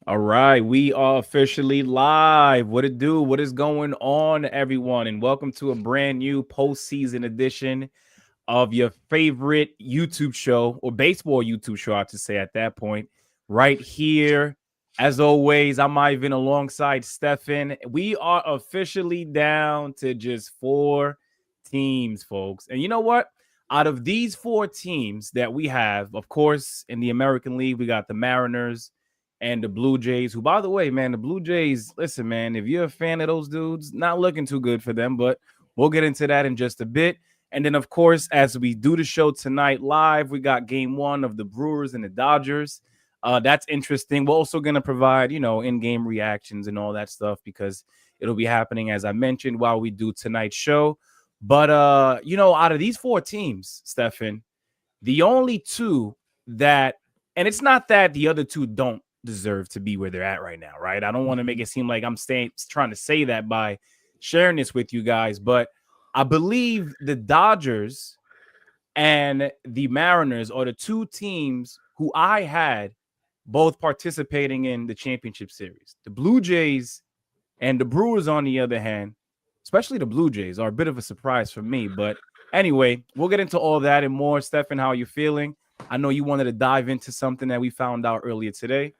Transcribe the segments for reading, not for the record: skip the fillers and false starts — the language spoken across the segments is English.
All right, we are officially live. What it do? What is going on, everyone? And welcome to a brand new postseason edition of your favorite YouTube show or baseball YouTube show, I have to say at that point, right here. As always, I'm Ivan alongside Stefan. We are officially down to just 4 teams, folks. And you know what? Out of these 4 teams that we have, of course, in the American League, we got the Mariners and the Blue Jays, who, by the way, man, the Blue Jays, listen, man, if you're a fan of those dudes, not looking too good for them, but we'll get into that in just a bit. And then, of course, as we do the show tonight live, we got game one of the Brewers and the Dodgers. That's interesting. We're also going to provide, in-game reactions and all that stuff because it'll be happening, as I mentioned, while we do tonight's show. But, out of these 4 teams, Stefan, the only two that, and it's not that the other two don't deserve to be where they're at right now, right? I don't want to make it seem like I'm trying to say that by sharing this with you guys, but I believe the Dodgers and the Mariners are the 2 teams who I had both participating in the championship series. The Blue Jays and the Brewers, on the other hand, especially the Blue Jays, are a bit of a surprise for me. But anyway, we'll get into all that and more. Stefan, how are you feeling? I know you wanted to dive into something that we found out earlier today.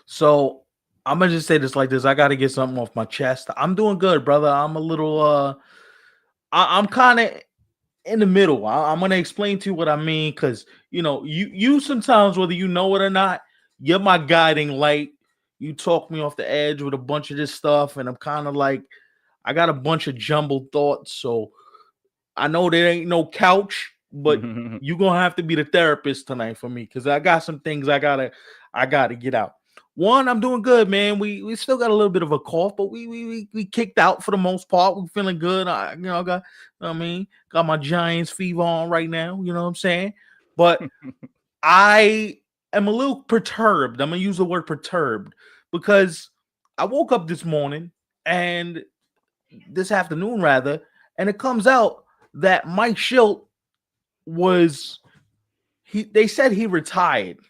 So I'm gonna just say this like this. I got to get something off my chest. I'm doing good, brother. I'm a little. I'm kind of in the middle. I'm gonna explain to you what I mean, because you sometimes, whether you know it or not, you're my guiding light. You talk me off the edge with a bunch of this stuff, and I'm kind of like, I got a bunch of jumbled thoughts. So I know there ain't no couch, but you gonna have to be the therapist tonight for me, because I got some things I gotta get out. One, I'm doing good, man. We still got a little bit of a cough, but we kicked out for the most part. We're feeling good. Got my Giants fever on right now. You know what I'm saying? But I am a little perturbed. I'm gonna use the word perturbed because I woke up this morning and this afternoon rather, and it comes out that Mike Schilt they said he retired.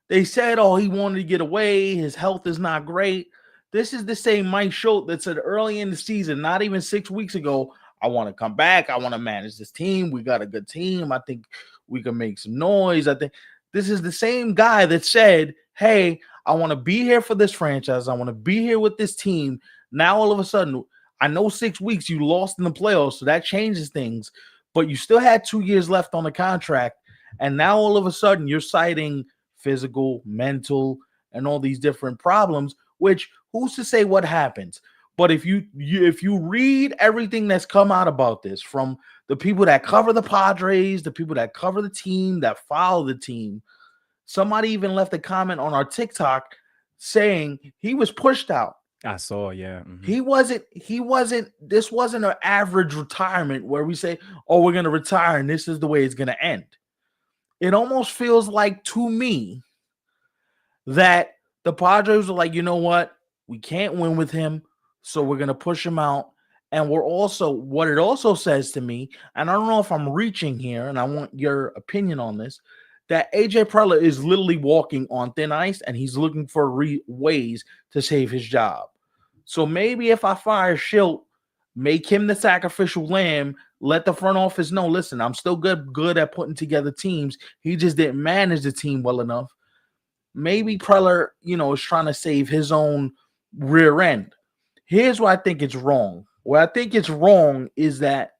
They said, oh, he wanted to get away. His health is not great. This is the same Mike Schultz that said early in the season, not even 6 weeks ago, I want to come back. I want to manage this team. We got a good team. I think we can make some noise. I think this is the same guy that said, hey, I want to be here for this franchise. I want to be here with this team. Now, all of a sudden, I know 6 weeks you lost in the playoffs, so that changes things. But you still had 2 years left on the contract. And now, all of a sudden, you're citing physical, mental, and all these different problems, which who's to say what happens? But if you read everything that's come out about this from the people that cover the Padres, the people that cover the team, that follow the team, somebody even left a comment on our TikTok saying he was pushed out. I saw, yeah. This wasn't an average retirement where we say, oh, we're going to retire and this is the way it's going to end. It almost feels like, to me, that the Padres are like, you know what? We can't win with him, so we're going to push him out. And what it also says to me, and I don't know if I'm reaching here, and I want your opinion on this, that AJ Preller is literally walking on thin ice, and he's looking for ways to save his job. So maybe if I fire Schilt, make him the sacrificial lamb, let the front office know, listen, I'm still good at putting together teams. He just didn't manage the team well enough. Maybe Preller, is trying to save his own rear end. Here's why I think it's wrong. What I think it's wrong is that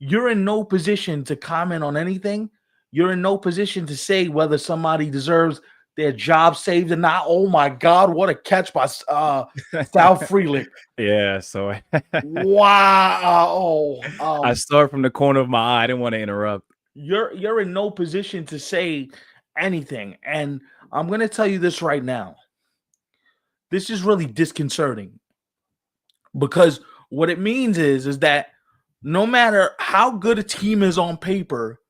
you're in no position to comment on anything. You're in no position to say whether somebody deserves their job saved or not. Oh my God, what a catch by Sal Frelick. Yeah, so wow. I saw it from the corner of my eye. I didn't want to interrupt. You're in no position to say anything. And I'm going to tell you this right now. This is really disconcerting, because what it means is that no matter how good a team is on paper,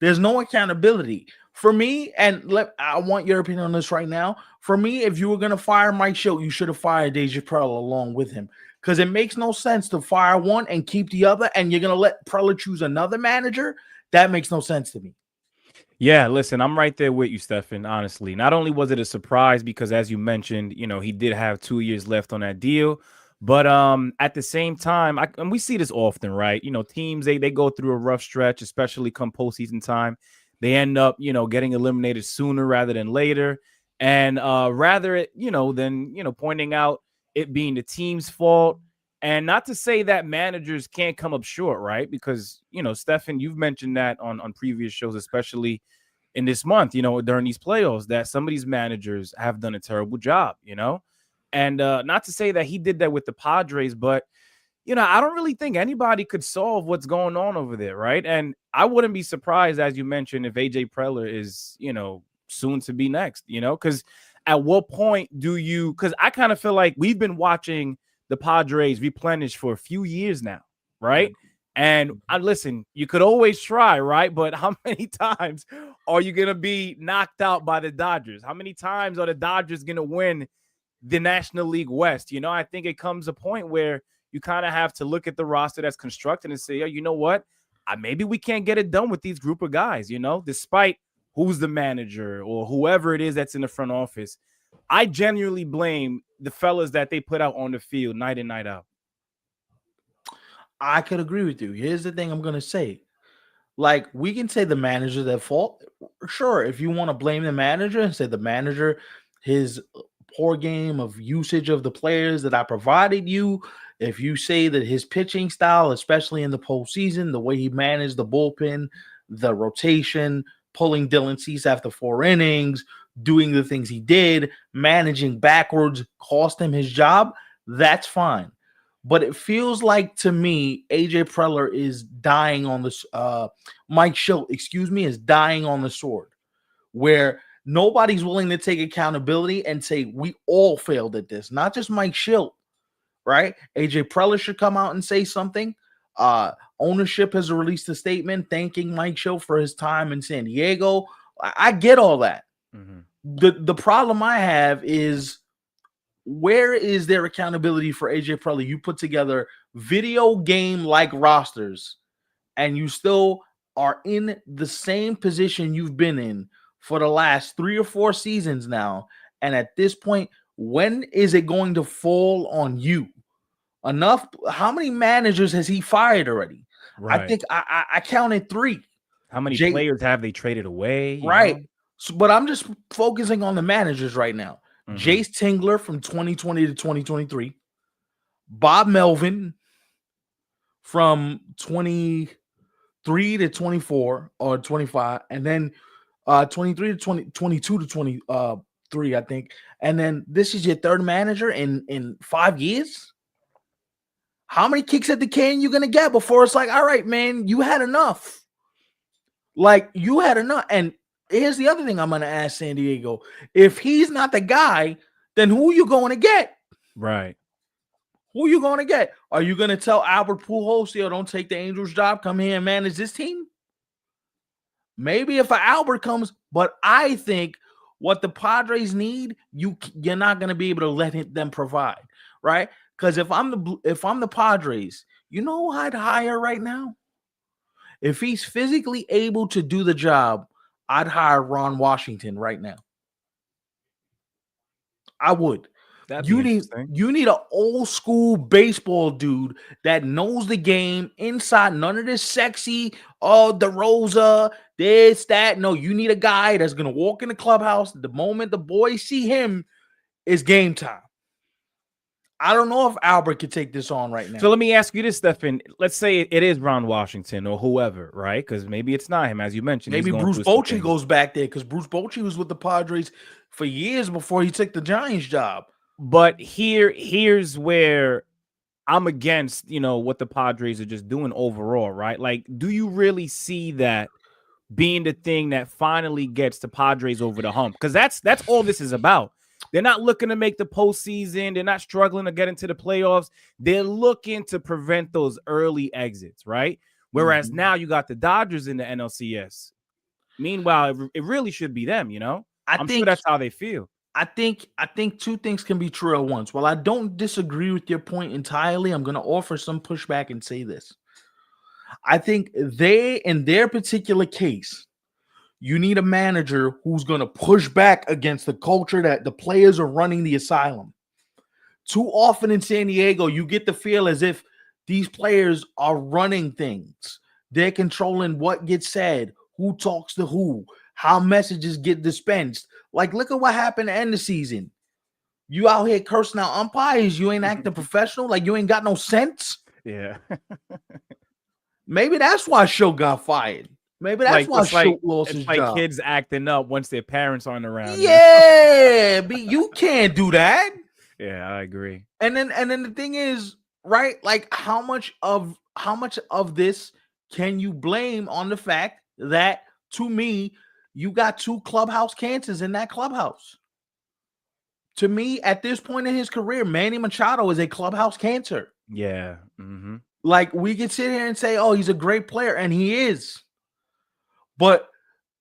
there's no accountability. For me, and I want your opinion on this right now. For me, if you were going to fire Mike Schilt, you should have fired AJ Preller along with him, because it makes no sense to fire one and keep the other, and you're going to let Preller choose another manager. That makes no sense to me. Yeah, listen, I'm right there with you, Stefan, honestly. Not only was it a surprise because as you mentioned, he did have 2 years left on that deal, but at the same time, and we see this often, right? Teams they go through a rough stretch, especially come postseason time. They end up, getting eliminated sooner rather than later. And rather than, pointing out it being the team's fault. And not to say that managers can't come up short, right? Because, Stefan, you've mentioned that on previous shows, especially in this month, during these playoffs, that some of these managers have done a terrible job. And not to say that he did that with the Padres, but I don't really think anybody could solve what's going on over there, right? And I wouldn't be surprised, as you mentioned, if AJ Preller is, soon to be next, because at what point do you, because I kind of feel like we've been watching the Padres replenish for a few years now, right? And listen, you could always try, right? But how many times are you going to be knocked out by the Dodgers? How many times are the Dodgers going to win the National League West? I think it comes a point where you kind of have to look at the roster that's constructed and say, oh, you know what? Maybe we can't get it done with these group of guys, despite who's the manager or whoever it is that's in the front office. I genuinely blame the fellas that they put out on the field night in, night out. I could agree with you. Here's the thing I'm going to say. Like, we can say the manager's at fault. Sure, if you want to blame the manager and say the manager, his poor game of usage of the players that I provided you, if you say that his pitching style, especially in the postseason, the way he managed the bullpen, the rotation, pulling Dylan Cease after 4 innings, doing the things he did, managing backwards, cost him his job, that's fine. But it feels like to me, AJ Preller is dying on this. Mike Schilt, is dying on the sword, where nobody's willing to take accountability and say we all failed at this, not just Mike Schilt, right? AJ Preller should come out and say something. Ownership has released a statement thanking Mike Schilt for his time in San Diego. I get all that. Mm-hmm. The problem I have is, where is their accountability for AJ Preller? You put together video game like rosters and you still are in the same position you've been in for the last 3 or 4 seasons now. And at this point, when is it going to fall on you? Enough. How many managers has he fired already? Right. I think I counted 3. How many players have they traded away? Right. So, but I'm just focusing on the managers right now. Mm-hmm. Jace Tingler from 2020 to 2023. Bob Melvin from 23 to 24 or 25. And then 23 to 22 to 23, I think. And then this is your 3rd manager in 5 years. How many kicks at the can you going to get before it's like, all right, man, you had enough. Like, you had enough. And here's the other thing I'm going to ask San Diego. If he's not the guy, then who are you going to get? Right. Who are you going to get? Are you going to tell Albert Pujols, don't take the Angels job, come here and manage this team? Maybe if Albert comes, but I think what the Padres need, you're not going to be able to let them provide, right? Because if I'm the Padres, you know who I'd hire right now? If he's physically able to do the job, I'd hire Ron Washington right now. I would. You need an old school baseball dude that knows the game inside. None of this sexy, DeRosa, this, that. No, you need a guy that's going to walk in the clubhouse. The moment the boys see him, it's game time. I don't know if Albert could take this on right now. So let me ask you this, Stefan. Let's say it is Ron Washington or whoever, right? Because maybe it's not him, as you mentioned. Maybe Bruce Bochy goes back there, because Bruce Bochy was with the Padres for years before he took the Giants job. But here's where I'm against, what the Padres are just doing overall, right? Like, do you really see that being the thing that finally gets the Padres over the hump? Because that's all this is about. They're not looking to make the postseason. They're not struggling to get into the playoffs. They're looking to prevent those early exits, right? Whereas now you got the Dodgers in the NLCS. Meanwhile, it really should be them, I'm sure that's how they feel. I think 2 things can be true at once. While I don't disagree with your point entirely, I'm going to offer some pushback and say this. I think in their particular case, You need a manager who's going to push back against the culture that the players are running the asylum. Too often in San Diego, you get the feel as if these players are running things. They're controlling what gets said, who talks to who, how messages get dispensed. Like, look at what happened to end the season. You out here cursing out umpires. You ain't acting professional. Like, you ain't got no sense. Yeah. Maybe that's why Show got fired. Maybe that's why Show lost his job. Kids acting up once their parents aren't around. Yeah, but you can't do that. Yeah, I agree. And then the thing is, right? Like, how much of this can you blame on the fact that, to me, you got 2 clubhouse cancers in that clubhouse? To me, at this point in his career, Manny Machado is a clubhouse cancer. Yeah. Mm-hmm. Like, we can sit here and say, oh, he's a great player, and he is. But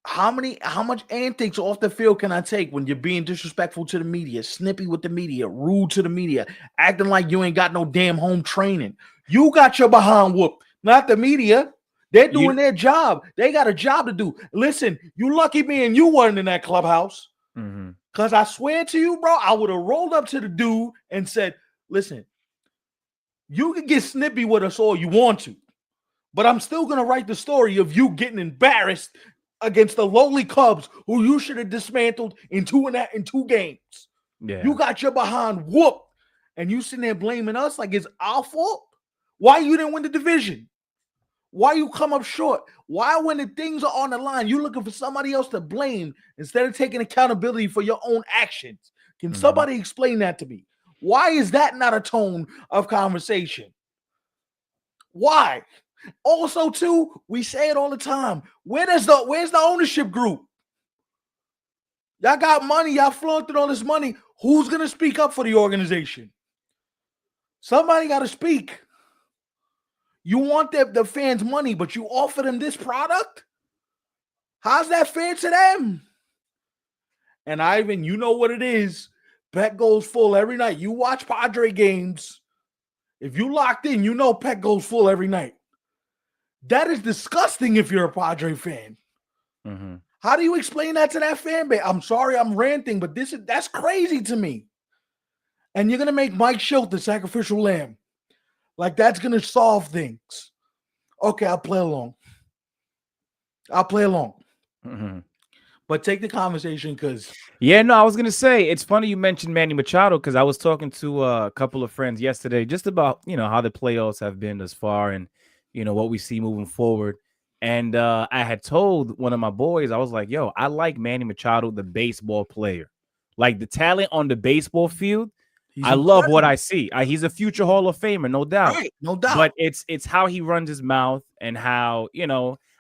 how much antics off the field can I take when you're being disrespectful to the media, snippy with the media, rude to the media, acting like you ain't got no damn home training? You got your behind whooped, not the media. They're doing their job. They got a job to do. Listen, you lucky me and you weren't in that clubhouse. Mm-hmm. Because I swear to you, bro, I would have rolled up to the dude and said, listen, you can get snippy with us all you want to, but I'm still going to write the story of you getting embarrassed against the lowly Cubs who you should have dismantled in two games. Yeah. You got your behind whooped, and you sitting there blaming us like it's our fault? Why you didn't win the division? Why you come up short? Why, when the things are on the line, you looking for somebody else to blame instead of taking accountability for your own actions? Can somebody explain that to me? Why is that not a tone of conversation? Why? Also, too, we say it all the time. Where's the ownership group? Y'all got money. Y'all flaunted all this money. Who's going to speak up for the organization? Somebody got to speak. You want the fans' money, but you offer them this product? How's that fair to them? And Ivan, you know what it is. Bet goes full every night. You watch Padre games. If you locked in, you know Pet goes full every night. That is disgusting if you're a Padre fan. Mm-hmm. How do you explain that to that fan base? I'm sorry I'm ranting, but that's crazy to me. And you're going to make Mike Schilt the sacrificial lamb. Like, that's going to solve things. Okay, I'll play along. Mm-hmm. But take the conversation because... Yeah, no, I was going to say, it's funny you mentioned Manny Machado because I was talking to a couple of friends yesterday just about, how the playoffs have been thus far and, what we see moving forward. And I had told one of my boys, I was like, yo, I like Manny Machado, the baseball player. Like, the talent on the baseball field, I love what I see. He's a future Hall of Famer, no doubt. Right, no doubt. But it's how he runs his mouth and how,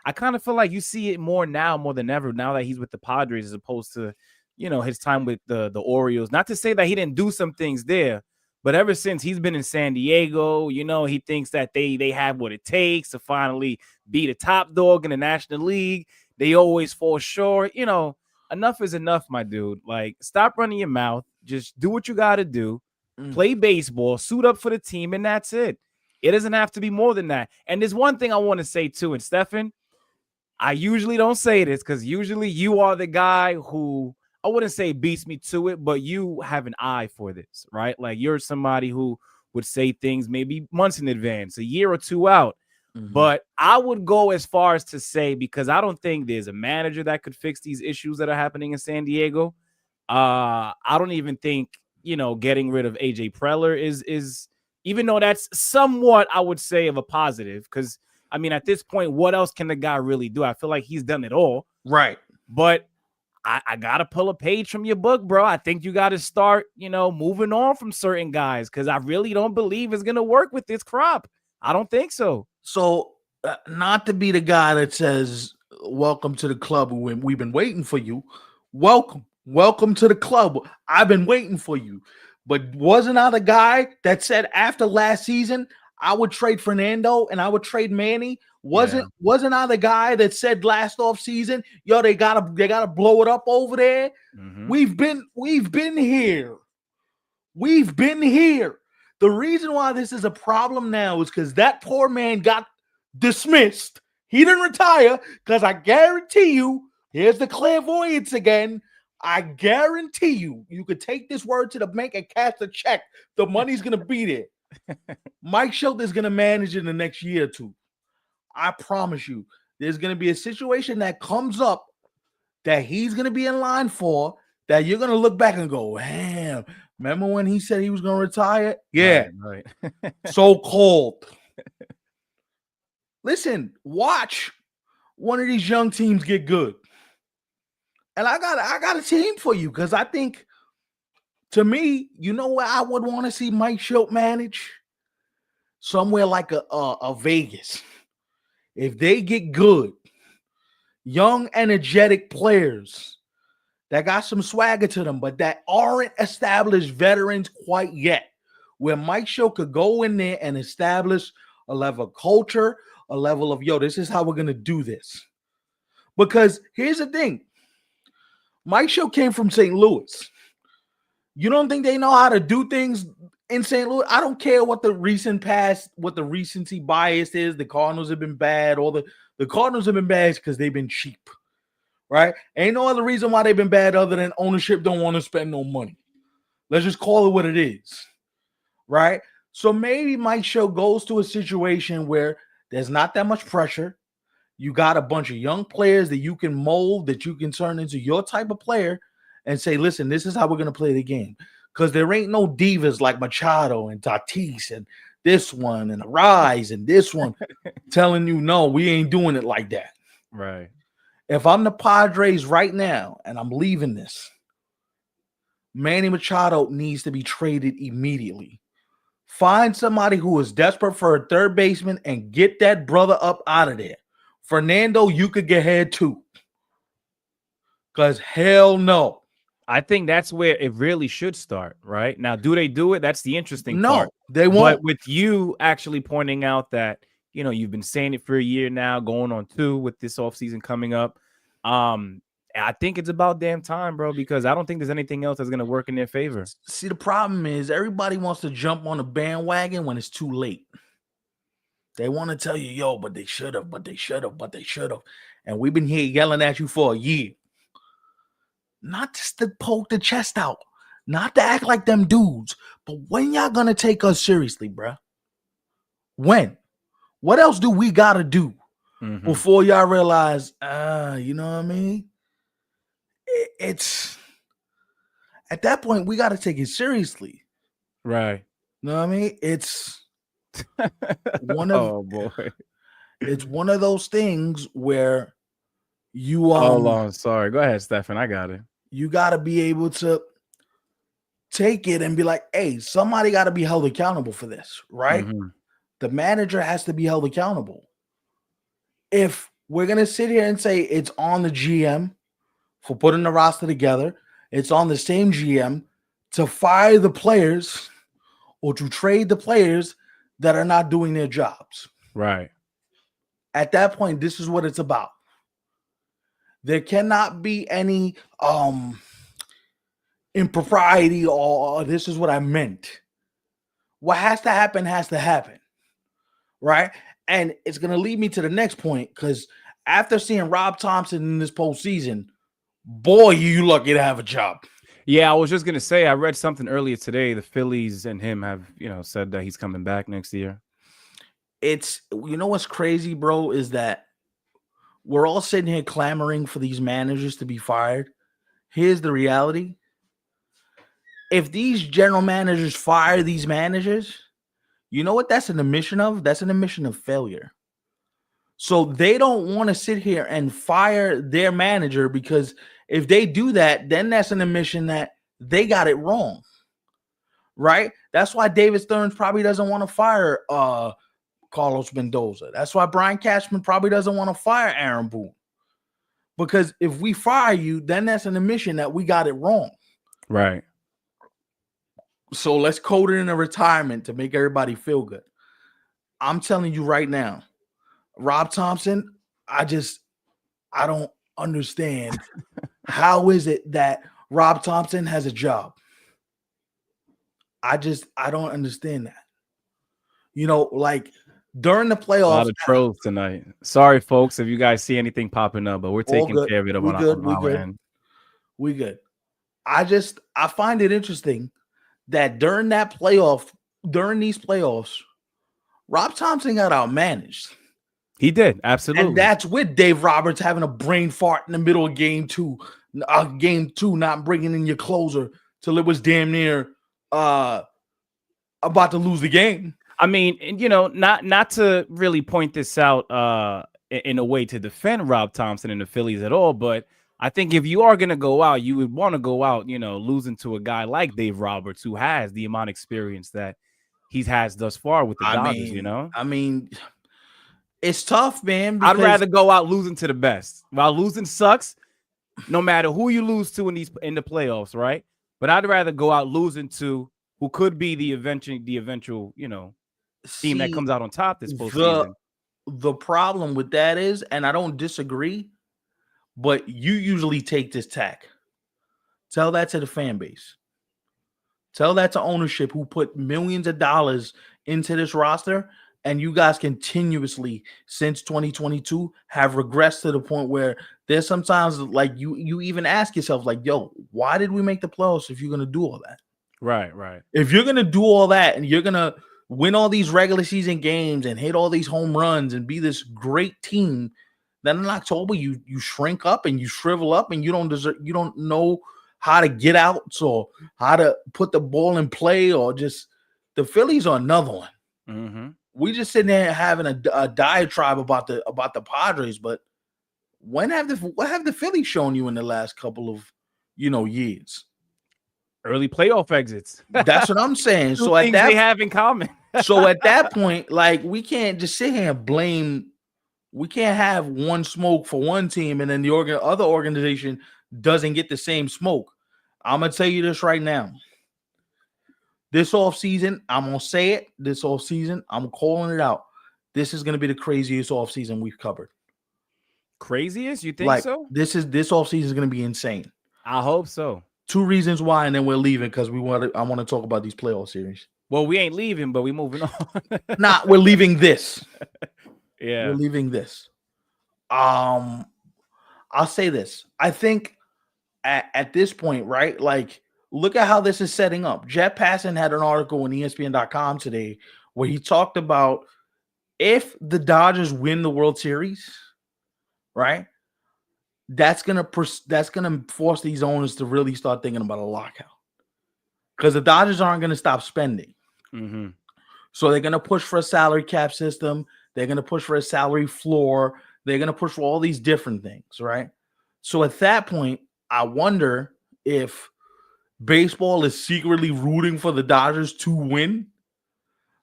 I kind of feel like you see it more than ever, now that he's with the Padres as opposed to, his time with the Orioles. Not to say that he didn't do some things there, but ever since he's been in San Diego, he thinks that they have what it takes to finally be the top dog in the National League. They always fall short. Enough is enough, my dude. Like, stop running your mouth. Just do what you got to do. Play baseball, suit up for the team, and that's it. It doesn't have to be more than that. And there's one thing I want to say, too. And, Stefan, I usually don't say this because usually you are the guy who, I wouldn't say beats me to it, but you have an eye for this, right? Like, you're somebody who would say things maybe months in advance, a year or two out. Mm-hmm. But I would go as far as to say, because I don't think there's a manager that could fix these issues that are happening in San Diego. I don't even think, getting rid of AJ Preller is even though that's somewhat, I would say, of a positive, because I mean, at this point, what else can the guy really do? I feel like he's done it all. Right. But I got to pull a page from your book, bro. I think you got to start, moving on from certain guys, because I really don't believe it's going to work with this crop. I don't think so. So not to be the guy that says, welcome to the club when we've been waiting for you. Welcome to the club. I've been waiting for you. But wasn't I the guy that said after last season, I would trade Fernando and I would trade Manny? Wasn't I the guy that said last off season, yo, they gotta blow it up over there? Mm-hmm. We've been here. We've been here. The reason why this is a problem now is because that poor man got dismissed. He didn't retire because I guarantee you Here's the clairvoyance again. I guarantee you could take this word to the bank and cash the check. The money's going to be there. Mike Shelton's going to manage in the next year or two. I promise you, there's going to be a situation that comes up that he's going to be in line for that you're going to look back and go, damn, remember when he said he was going to retire? Yeah. Right. So cold. Listen, watch one of these young teams get good. And I got a team for you because I think, to me, you know where I would want to see Mike Shelton manage? Somewhere like a Vegas. If they get good, young, energetic players that got some swagger to them, but that aren't established veterans quite yet, where Mike Shelton could go in there and establish a level of culture, a level of, yo, this is how we're going to do this. Because here's the thing. Mike Shelton came from St. Louis. You don't think they know how to do things in St. Louis? I don't care what the recent past, what the recency bias is. The Cardinals have been bad. The Cardinals have been bad because they've been cheap, right? Ain't no other reason why they've been bad other than ownership don't want to spend no money. Let's just call it what it is, right? So maybe Mike Shelton goes to a situation where there's not that much pressure. You got a bunch of young players that you can mold, that you can turn into your type of player and say, listen, this is how we're going to play the game. Because there ain't no divas like Machado and Tatis and this one and Rise and this one telling you, no, we ain't doing it like that. Right. If I'm the Padres right now and I'm leaving this, Manny Machado needs to be traded immediately. Find somebody who is desperate for a third baseman and get that brother up out of there. Fernando, you could get head too. Because hell no. I think that's where it really should start, right? Now, do they do it? That's the interesting No, part. they won't. But with you actually pointing out that, you know, you've been saying it for a year now, going on 2 with this offseason coming up. I think it's about damn time, bro, because I don't think there's anything else that's going to work in their favor. See, the problem is everybody wants to jump on a bandwagon when it's too late. They want to tell you, yo, but they should have, but they should have, but they should have. And we've been here yelling at you for a year. Not just to poke the chest out, not to act like them dudes, but when y'all gonna take us seriously, bruh? When? What else do we gotta do before y'all realize, you know what I mean? It's at that point we gotta take it seriously. Right. You know what I mean? It's one of oh boy. It's one of those things where you oh, sorry. Go ahead, Stefan. I got it. You gotta be able to take it and be like, hey, somebody got to be held accountable for this, right? The manager has to be held accountable. If we're going to sit here and say it's on the GM for putting the roster together, it's on the same GM to fire the players or to trade the players that are not doing their jobs. Right. At that point, this is what it's about. There cannot be any impropriety or this is what I meant. What has to happen, right? And it's going to lead me to the next point because after seeing Rob Thompson in this postseason, boy, you lucky to have a job. Yeah, I was just going to say, I read something earlier today. The Phillies and him have, said that he's coming back next year. It's, what's crazy, bro, is that we're all sitting here clamoring for these managers to be fired. Here's the reality. If these general managers fire these managers, you know what that's an admission of? That's an admission of failure. So they don't want to sit here and fire their manager because if they do that, then that's an admission that they got it wrong, right? That's why David Stearns probably doesn't want to fire Carlos Mendoza. That's why Brian Cashman probably doesn't want to fire Aaron Boone. Because if we fire you, then that's an admission that we got it wrong. Right. So let's code it in a retirement to make everybody feel good. I'm telling you right now, Rob Thompson, I don't understand. How is it that Rob Thompson has a job? I don't understand that. Like during the A lot playoffs. of trolls tonight. Sorry, folks, if you guys see anything popping up, but we're All taking good. care of it We on good. We our good. end. We good. I find it interesting that during these playoffs, Rob Thompson got outmanaged. He did, And absolutely. that's with Dave Roberts having a brain fart in the middle of game two, not bringing in your closer till it was damn near about to lose the game. I mean, and, you know, not to really point this out in a way to defend Rob Thompson and the Phillies at all, but I think if you are going to go out, you would want to go out, you know, losing to a guy like Dave Roberts, who has the amount of experience that he's has thus far with the Dodgers, you know? I mean, it's tough, man. I'd Because rather go out losing to the best. While losing sucks, no matter who you lose to in the playoffs, right? But I'd rather go out losing to who could be the eventual, you know, team that comes out on top this postseason. The problem with that is, and I don't disagree, but you usually take this tack. Tell that to the fan base. Tell that to ownership who put millions of dollars into this roster, and you guys continuously since 2022 have regressed to the point where there's sometimes like you even ask yourself like, yo, why did we make the playoffs if you're gonna do all that? Right. If you're gonna do all that and you're gonna win all these regular season games and hit all these home runs and be this great team, then in October you shrink up and you shrivel up and you don't know how to get out or how to put the ball in play, or just the Phillies are another one. Mm-hmm. We just sitting there having a diatribe about the Padres, but what have the Phillies shown you in the last couple of years? Early playoff exits. That's what I'm saying. So at that, they have in common. So at that point, like, we can't just sit here and blame. We can't have one smoke for one team and then the other organization doesn't get the same smoke. I'm gonna tell you this right now. This offseason, I'm gonna say it. This offseason, I'm calling it out. This is gonna be the craziest offseason we've covered. Craziest? You think so? This offseason is gonna be insane. I hope so. 2 reasons why, and then we're leaving because I want to talk about these playoff series. Well, we ain't leaving, but we moving on. Nah, we're leaving this. Yeah. We're leaving this. I'll say this. I think at this point, right? Like, look at how this is setting up. Jeff Passan had an article on ESPN.com today where he talked about if the Dodgers win the World Series, right? That's gonna force these owners to really start thinking about a lockout, because the Dodgers aren't gonna stop spending. Mm-hmm. So they're gonna push for a salary cap system. They're gonna push for a salary floor. They're gonna push for all these different things, right? So at that point, I wonder if baseball is secretly rooting for the Dodgers to win,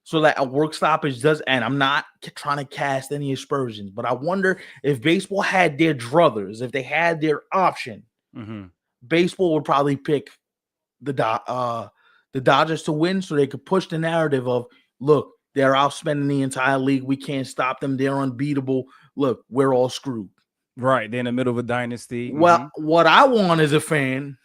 so that a work stoppage does. And I'm not trying to cast any aspersions, but I wonder if baseball had their druthers, if they had their option, baseball would probably pick the Dodgers to win, so they could push the narrative of, look, they're outspending the entire league. We can't stop them. They're unbeatable. Look, we're all screwed. Right. They're in the middle of a dynasty. Well, what I want as a fan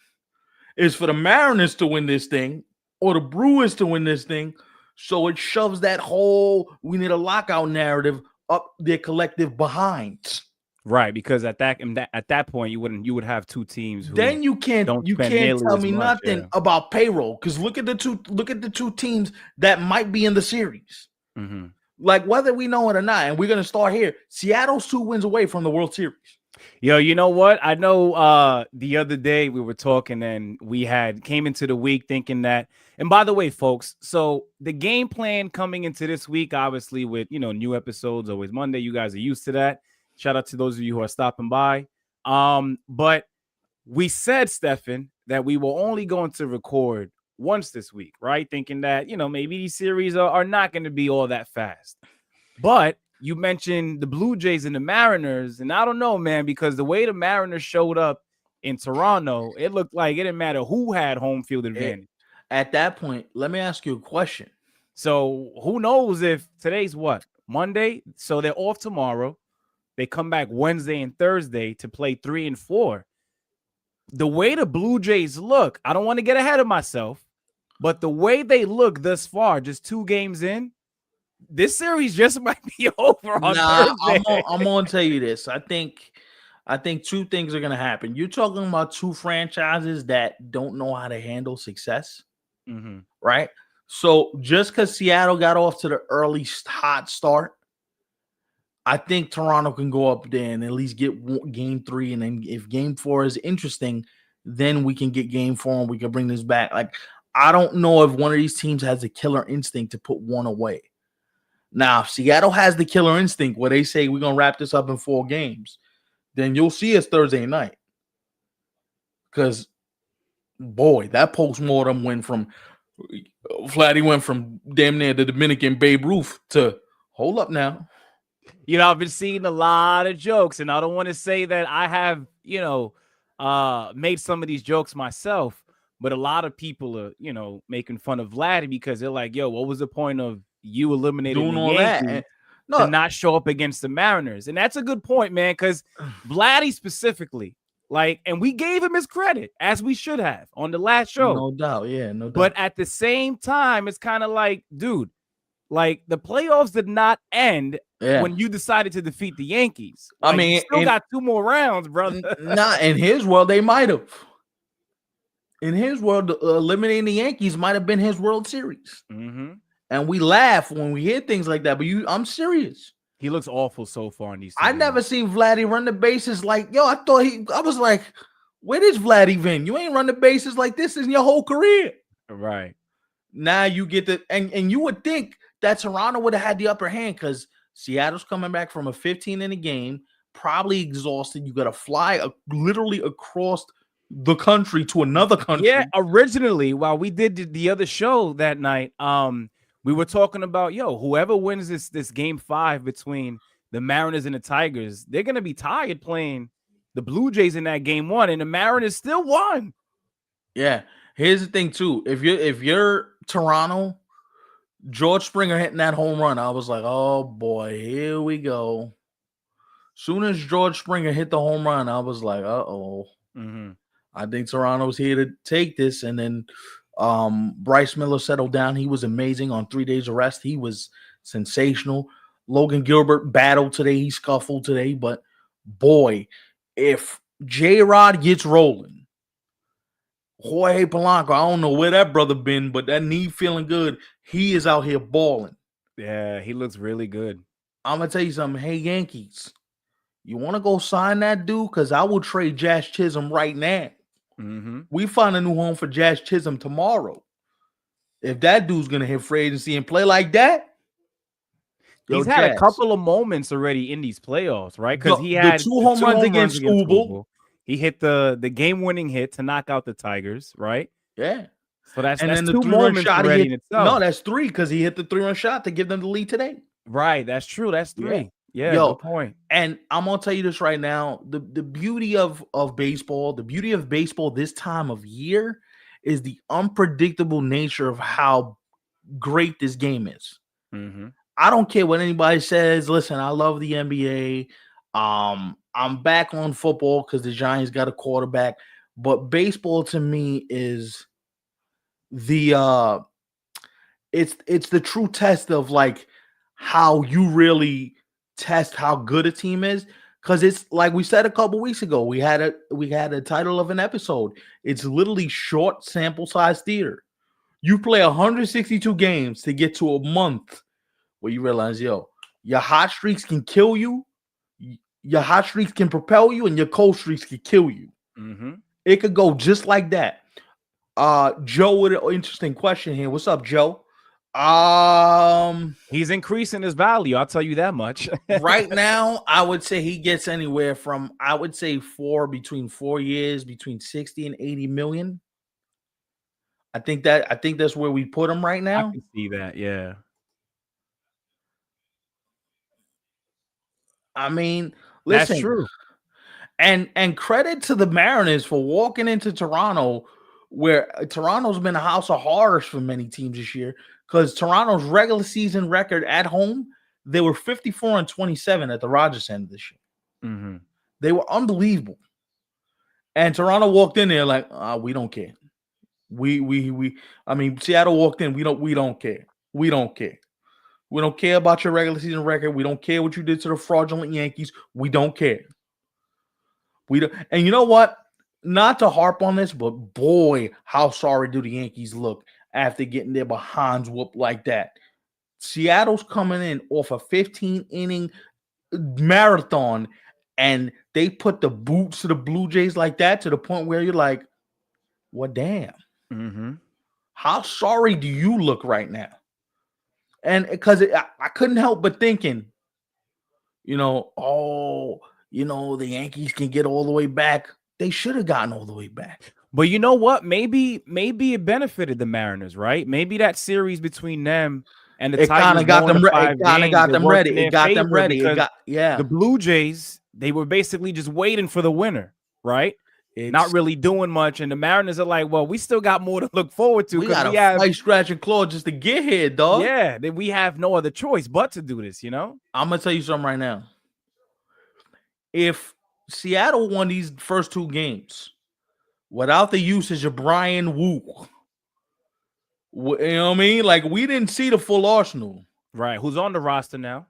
is for the Mariners to win this thing or the Brewers to win this thing, so it shoves that whole we need a lockout narrative up their collective behinds. Right, because at that point you would have two teams. Then you can't tell me nothing about payroll, because look at the two teams that might be in the series. Mm-hmm. Like, whether we know it or not, and we're gonna start here. Seattle's 2 wins away from the World Series. Yo, you know what? I know the other day we were talking and we came into the week thinking that, and by the way, folks, so the game plan coming into this week, obviously with, new episodes, always Monday, you guys are used to that. Shout out to those of you who are stopping by. But we said, Stefan, that we were only going to record once this week, right? Thinking that, maybe these series are not going to be all that fast. But you mentioned the Blue Jays and the Mariners, and I don't know, man, because the way the Mariners showed up in Toronto, it looked like it didn't matter who had home field advantage. At that point, let me ask you a question. So who knows if today's what? Monday? So they're off tomorrow. They come back Wednesday and Thursday to play 3 and 4. The way the Blue Jays look, I don't want to get ahead of myself, but the way they look thus far, just 2 games in, this series just might be over on Nah, Thursday. I'm gonna tell you this. I think two things are gonna happen. You're talking about two franchises that don't know how to handle success, Mm-hmm. right? So just because Seattle got off to the early hot start, I think Toronto can go up there and at least get game 3, and then if game 4 is interesting, then we can get game 4 and we can bring this back. Like, I don't know if one of these teams has a killer instinct to put one away. Now, if Seattle has the killer instinct where they say we're gonna wrap this up in 4 games, then you'll see us Thursday night. Because boy, that postmortem went from Vladdy went from damn near the Dominican Babe Ruth to hold up now. You know, I've been seeing a lot of jokes, and I don't want to say that I have, made some of these jokes myself, but a lot of people are, making fun of Vladdy because they're like, yo, what was the point of you eliminating Doing the all that. Yankees No, to not show up against the Mariners? And that's a good point, man, because Vladdy specifically, like, and we gave him his credit, as we should have on the last show. no doubt. Yeah, no doubt. But at the same time, it's kind of like, dude, like the playoffs did not end when you decided to defeat the Yankees. Like, I mean, you still got 2 more rounds, brother. Not in his world, they might have. In his world, eliminating the Yankees might have been his World Series. Mm-hmm. And we laugh when we hear things like that. But I'm serious. He looks awful so far in these. I never seen Vladdy run the bases like, yo, I was like, where is Vladdy been? You ain't run the bases like this in your whole career. Right. Now you get the, and you would think that Toronto would have had the upper hand because Seattle's coming back from a 15 in a game, probably exhausted. You got to fly literally across the country to another country. Yeah, originally, while we did the other show that night, we were talking about, whoever wins this game 5 between the Mariners and the Tigers, they're gonna be tired playing the Blue Jays in that game 1, and the Mariners still won. Yeah, here's the thing too. If you're Toronto, George Springer hitting that home run, I was like, oh boy, here we go. Soon as George Springer hit the home run, I was like, uh-oh. Mm-hmm. I think Toronto's here to take this. And then Bryce Miller settled down. He was amazing on 3 days of rest. He was sensational. Logan Gilbert battled today. He scuffled today. But boy, if J-Rod gets rolling, Jorge Polanco, I don't know where that brother been, but that knee feeling good. He is out here balling. Yeah, he looks really good. I'm going to tell you something. Hey, Yankees, you want to go sign that dude? Because I will trade Jazz Chisholm right now. Mm-hmm. We find a new home for Jazz Chisholm tomorrow. If that dude's going to hit free agency and play like that, he's had a couple of moments already in these playoffs, right? Because he had the 2 home runs against Ubel. He hit the game-winning hit to knock out the Tigers, right? Yeah. So that's then the 2 moments already in itself. No, that's 3 because he hit the 3-run shot to give them the lead today. Right, that's true. That's 3. Yeah, good point. And I'm gonna tell you this right now: the beauty of baseball, the beauty of baseball this time of year, is the unpredictable nature of how great this game is. Mm-hmm. I don't care what anybody says. Listen, I love the NBA. I'm back on football because the Giants got a quarterback, but baseball to me is the it's the true test of like how you really test how good a team is, because it's like we said a couple weeks ago, we had a title of an episode. It's literally short sample size theater. You play 162 games to get to a month where you realize, your hot streaks can kill you, your hot streaks can propel you, and your cold streaks can kill you. Mm-hmm. It could go just like that. Joe with an interesting question here. What's up, Joe? He's increasing his value, I'll tell you that much. Right now, I would say he gets anywhere from, I would say between 4 years, between 60 and 80 million. I think that's where we put him right now. I can see that, yeah. I mean, listen, that's true. And credit to the Mariners for walking into Toronto, where Toronto's been a house of horrors for many teams this year. Because Toronto's regular season record at home, they were 54-27 at the Rogers Center this year. Mm-hmm. They were unbelievable. And Toronto walked in there like, we don't care. I mean, Seattle walked in, we don't care. We don't care. We don't care about your regular season record. We don't care what you did to the fraudulent Yankees. We don't care. We don't. And you know what? Not to harp on this, but boy, how sorry do the Yankees look after getting their behinds whooped like that. Seattle's coming in off a 15-inning marathon, and they put the boots to the Blue Jays like that to the point where you're like, well, damn. Mm-hmm. How sorry do you look right now? And because I couldn't help but thinking, the Yankees can get all the way back. They should have gotten all the way back. But you know what? Maybe it benefited the Mariners, right? Maybe that series between them and the Tigers got them ready. It got them ready. The Blue Jays, they were basically just waiting for the winner, right? Not really doing much, and the Mariners are like, well, we still got more to look forward to because we have fight, scratch, and claw just to get here, dog. Yeah, we have no other choice but to do this. I'm gonna tell you something right now. If Seattle won these first two games without the usage of Brian Wu, you know what I mean? Like, we didn't see the full arsenal. Right. Who's on the roster now?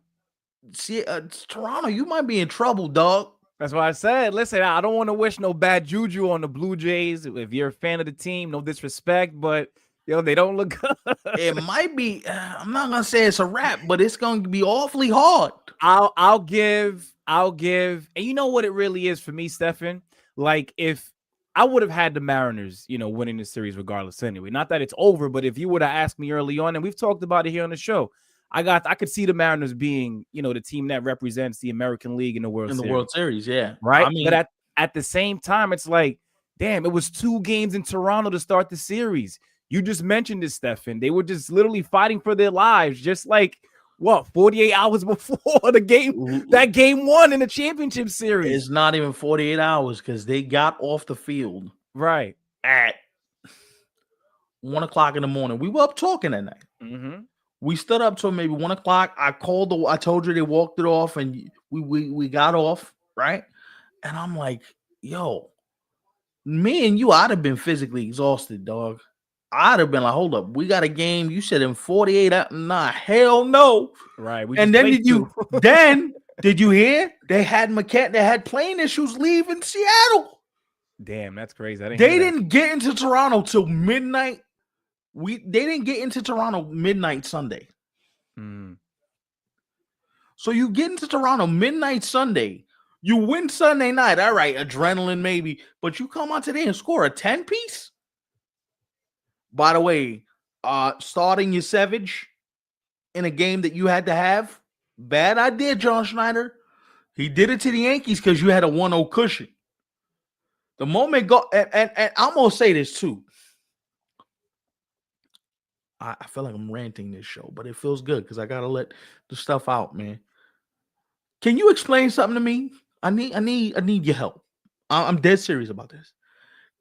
See, Toronto, you might be in trouble, dog. That's why I said, listen, I don't want to wish no bad juju on the Blue Jays. If you're a fan of the team, no disrespect, but they don't look good. It might be. I'm not gonna say it's a wrap, but it's going to be awfully hard. I'll give. And you know what it really is for me, Stefan? Like, if I would have had the Mariners, winning the series regardless anyway. Not that it's over, but if you would have asked me early on, and we've talked about it here on the show, I could see the Mariners being, the team that represents the American League in the World Series. World Series, yeah. Right? But at the same time, it's like, damn, it was 2 games in Toronto to start the series. You just mentioned this, Stefan. They were just literally fighting for their lives, just like, 48 hours before the game, that game 1 in the championship series. It's not even 48 hours because they got off the field. Right. At 1 o'clock in the morning. We were up talking that night. Mm-hmm. We stood up till maybe 1 o'clock. I told you they walked it off, and we got off, right? And I'm like, yo, me and you, I'd have been physically exhausted, dog. I'd have been like, hold up, we got a game. You said in 48 hours. Nah, hell no. Right. And then did you hear? They had plane issues leaving Seattle. Damn, that's crazy. They didn't get into Toronto till midnight. They didn't get into Toronto midnight Sunday. So you get into Toronto midnight Sunday. You win Sunday night. All right, adrenaline maybe. But you come out today and score a 10-piece? By the way, starting your Savage in a game that you had to have, bad idea, John Schneider. He did it to the Yankees because you had a 1-0 cushion. The moment and I'm going to say this too. I feel like I'm ranting this show, but it feels good because I got to let the stuff out, man. Can you explain something to me? I need your help. I'm dead serious about this.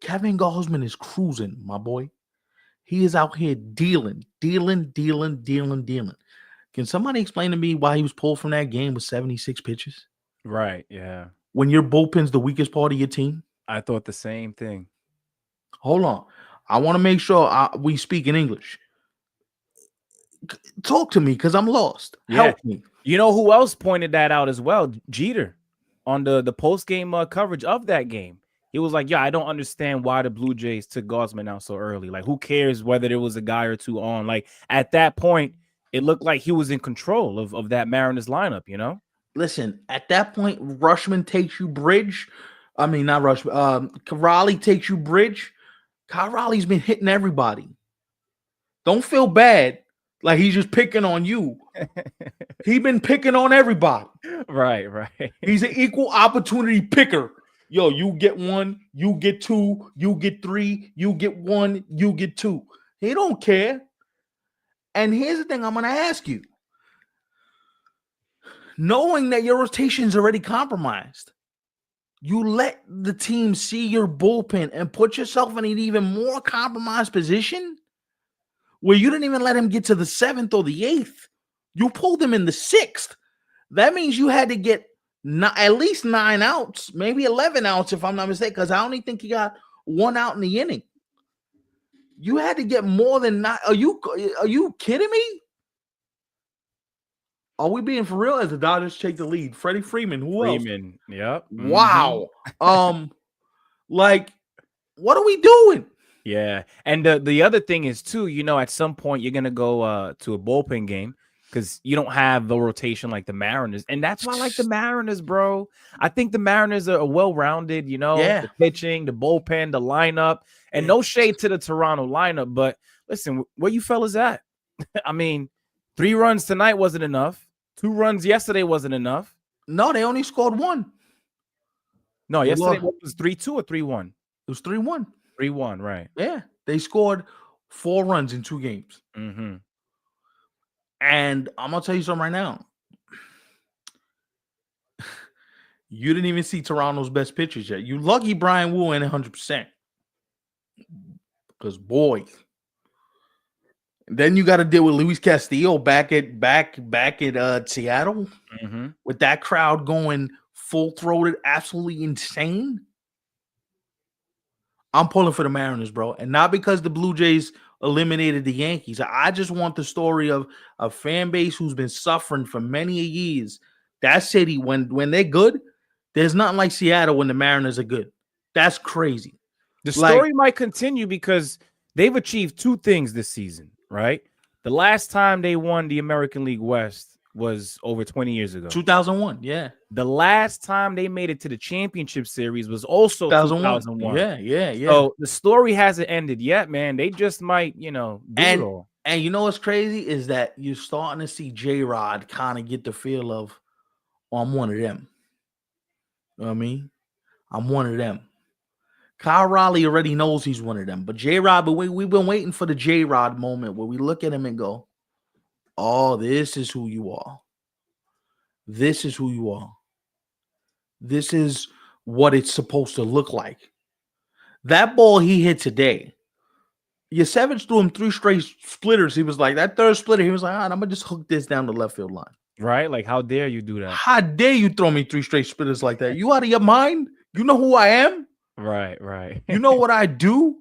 Kevin Gausman is cruising, my boy. He is out here dealing. Can somebody explain to me why he was pulled from that game with 76 pitches? Right, yeah. When your bullpen's the weakest part of your team? I thought the same thing. Hold on. I want to make sure we speak in English. Talk to me because I'm lost. Yeah. Help me. You know who else pointed that out as well? Jeter on the post-game coverage of that game. He was like, yeah, I don't understand why the Blue Jays took Gausman out so early. Like, who cares whether there was a guy or two on? Like, at that point, it looked like he was in control of that Mariners lineup, Listen, at that point, Rushman takes you bridge. I mean, not Rushman. Raleigh takes you bridge. Kyle Raleigh's been hitting everybody. Don't feel bad like he's just picking on you. He's been picking on everybody. Right. He's an equal opportunity picker. Yo, you get 1, you get 2, you get 3, you get 1, you get 2. He don't care. And here's the thing I'm going to ask you. Knowing that your rotation is already compromised, you let the team see your bullpen and put yourself in an even more compromised position where you didn't even let him get to the 7th or the 8th. You pulled him in the 6th. That means you had to get at least 9 outs, maybe 11 outs, if I'm not mistaken, because I only think he got 1 out in the inning. You had to get more than 9. Are you kidding me? Are we being for real? As the Dodgers take the lead, Freddie Freeman. Who else? Freeman. Yep. Wow. Like, what are we doing? Yeah. And the other thing is too, at some point you're gonna go to a bullpen game because you don't have the rotation like the Mariners. And that's why I like the Mariners, bro. I think the Mariners are well-rounded, Yeah. the pitching, the bullpen, the lineup, and no shade to the Toronto lineup. But listen, where you fellas at? I mean, 3 runs tonight wasn't enough. 2 runs yesterday wasn't enough. No, they only scored 1. No, yesterday was 3-2 or 3-1? It was 3-1. 3-1, right. Yeah. They scored 4 runs in 2 games. Mm-hmm. And I'm going to tell you something right now. You didn't even see Toronto's best pitchers yet. You lucky Brian Wu in 100%. Because, boy. Then you got to deal with Luis Castillo back at Seattle with that crowd going full-throated, absolutely insane. I'm pulling for the Mariners, bro. And not because the Blue Jays eliminated the Yankees. I just want the story of a fan base who's been suffering for many years. That city, when they're good, there's nothing like Seattle when the Mariners are good. That's crazy. The story might continue because they've achieved 2 things this season, right? The last time they won the American League West was over 20 years ago. 2001, yeah. The last time they made it to the championship series was also 2001. Yeah. So the story hasn't ended yet, man. They just might, do it all. And you know what's crazy is that you're starting to see J-Rod kind of get the feel of, oh, I'm one of them. You know what I mean? I'm one of them. Kyle Raleigh already knows he's one of them. But J-Rod, we've been waiting for the J-Rod moment where we look at him and go, oh, this is who you are. This is who you are. This is what it's supposed to look like. That ball he hit today, Yasevich threw him 3 straight splitters. He was like, that third splitter, he was like, all right, I'm going to just hook this down the left field line. Right? Like, how dare you do that? How dare you throw me 3 straight splitters like that? You out of your mind? You know who I am? Right. You know what I do?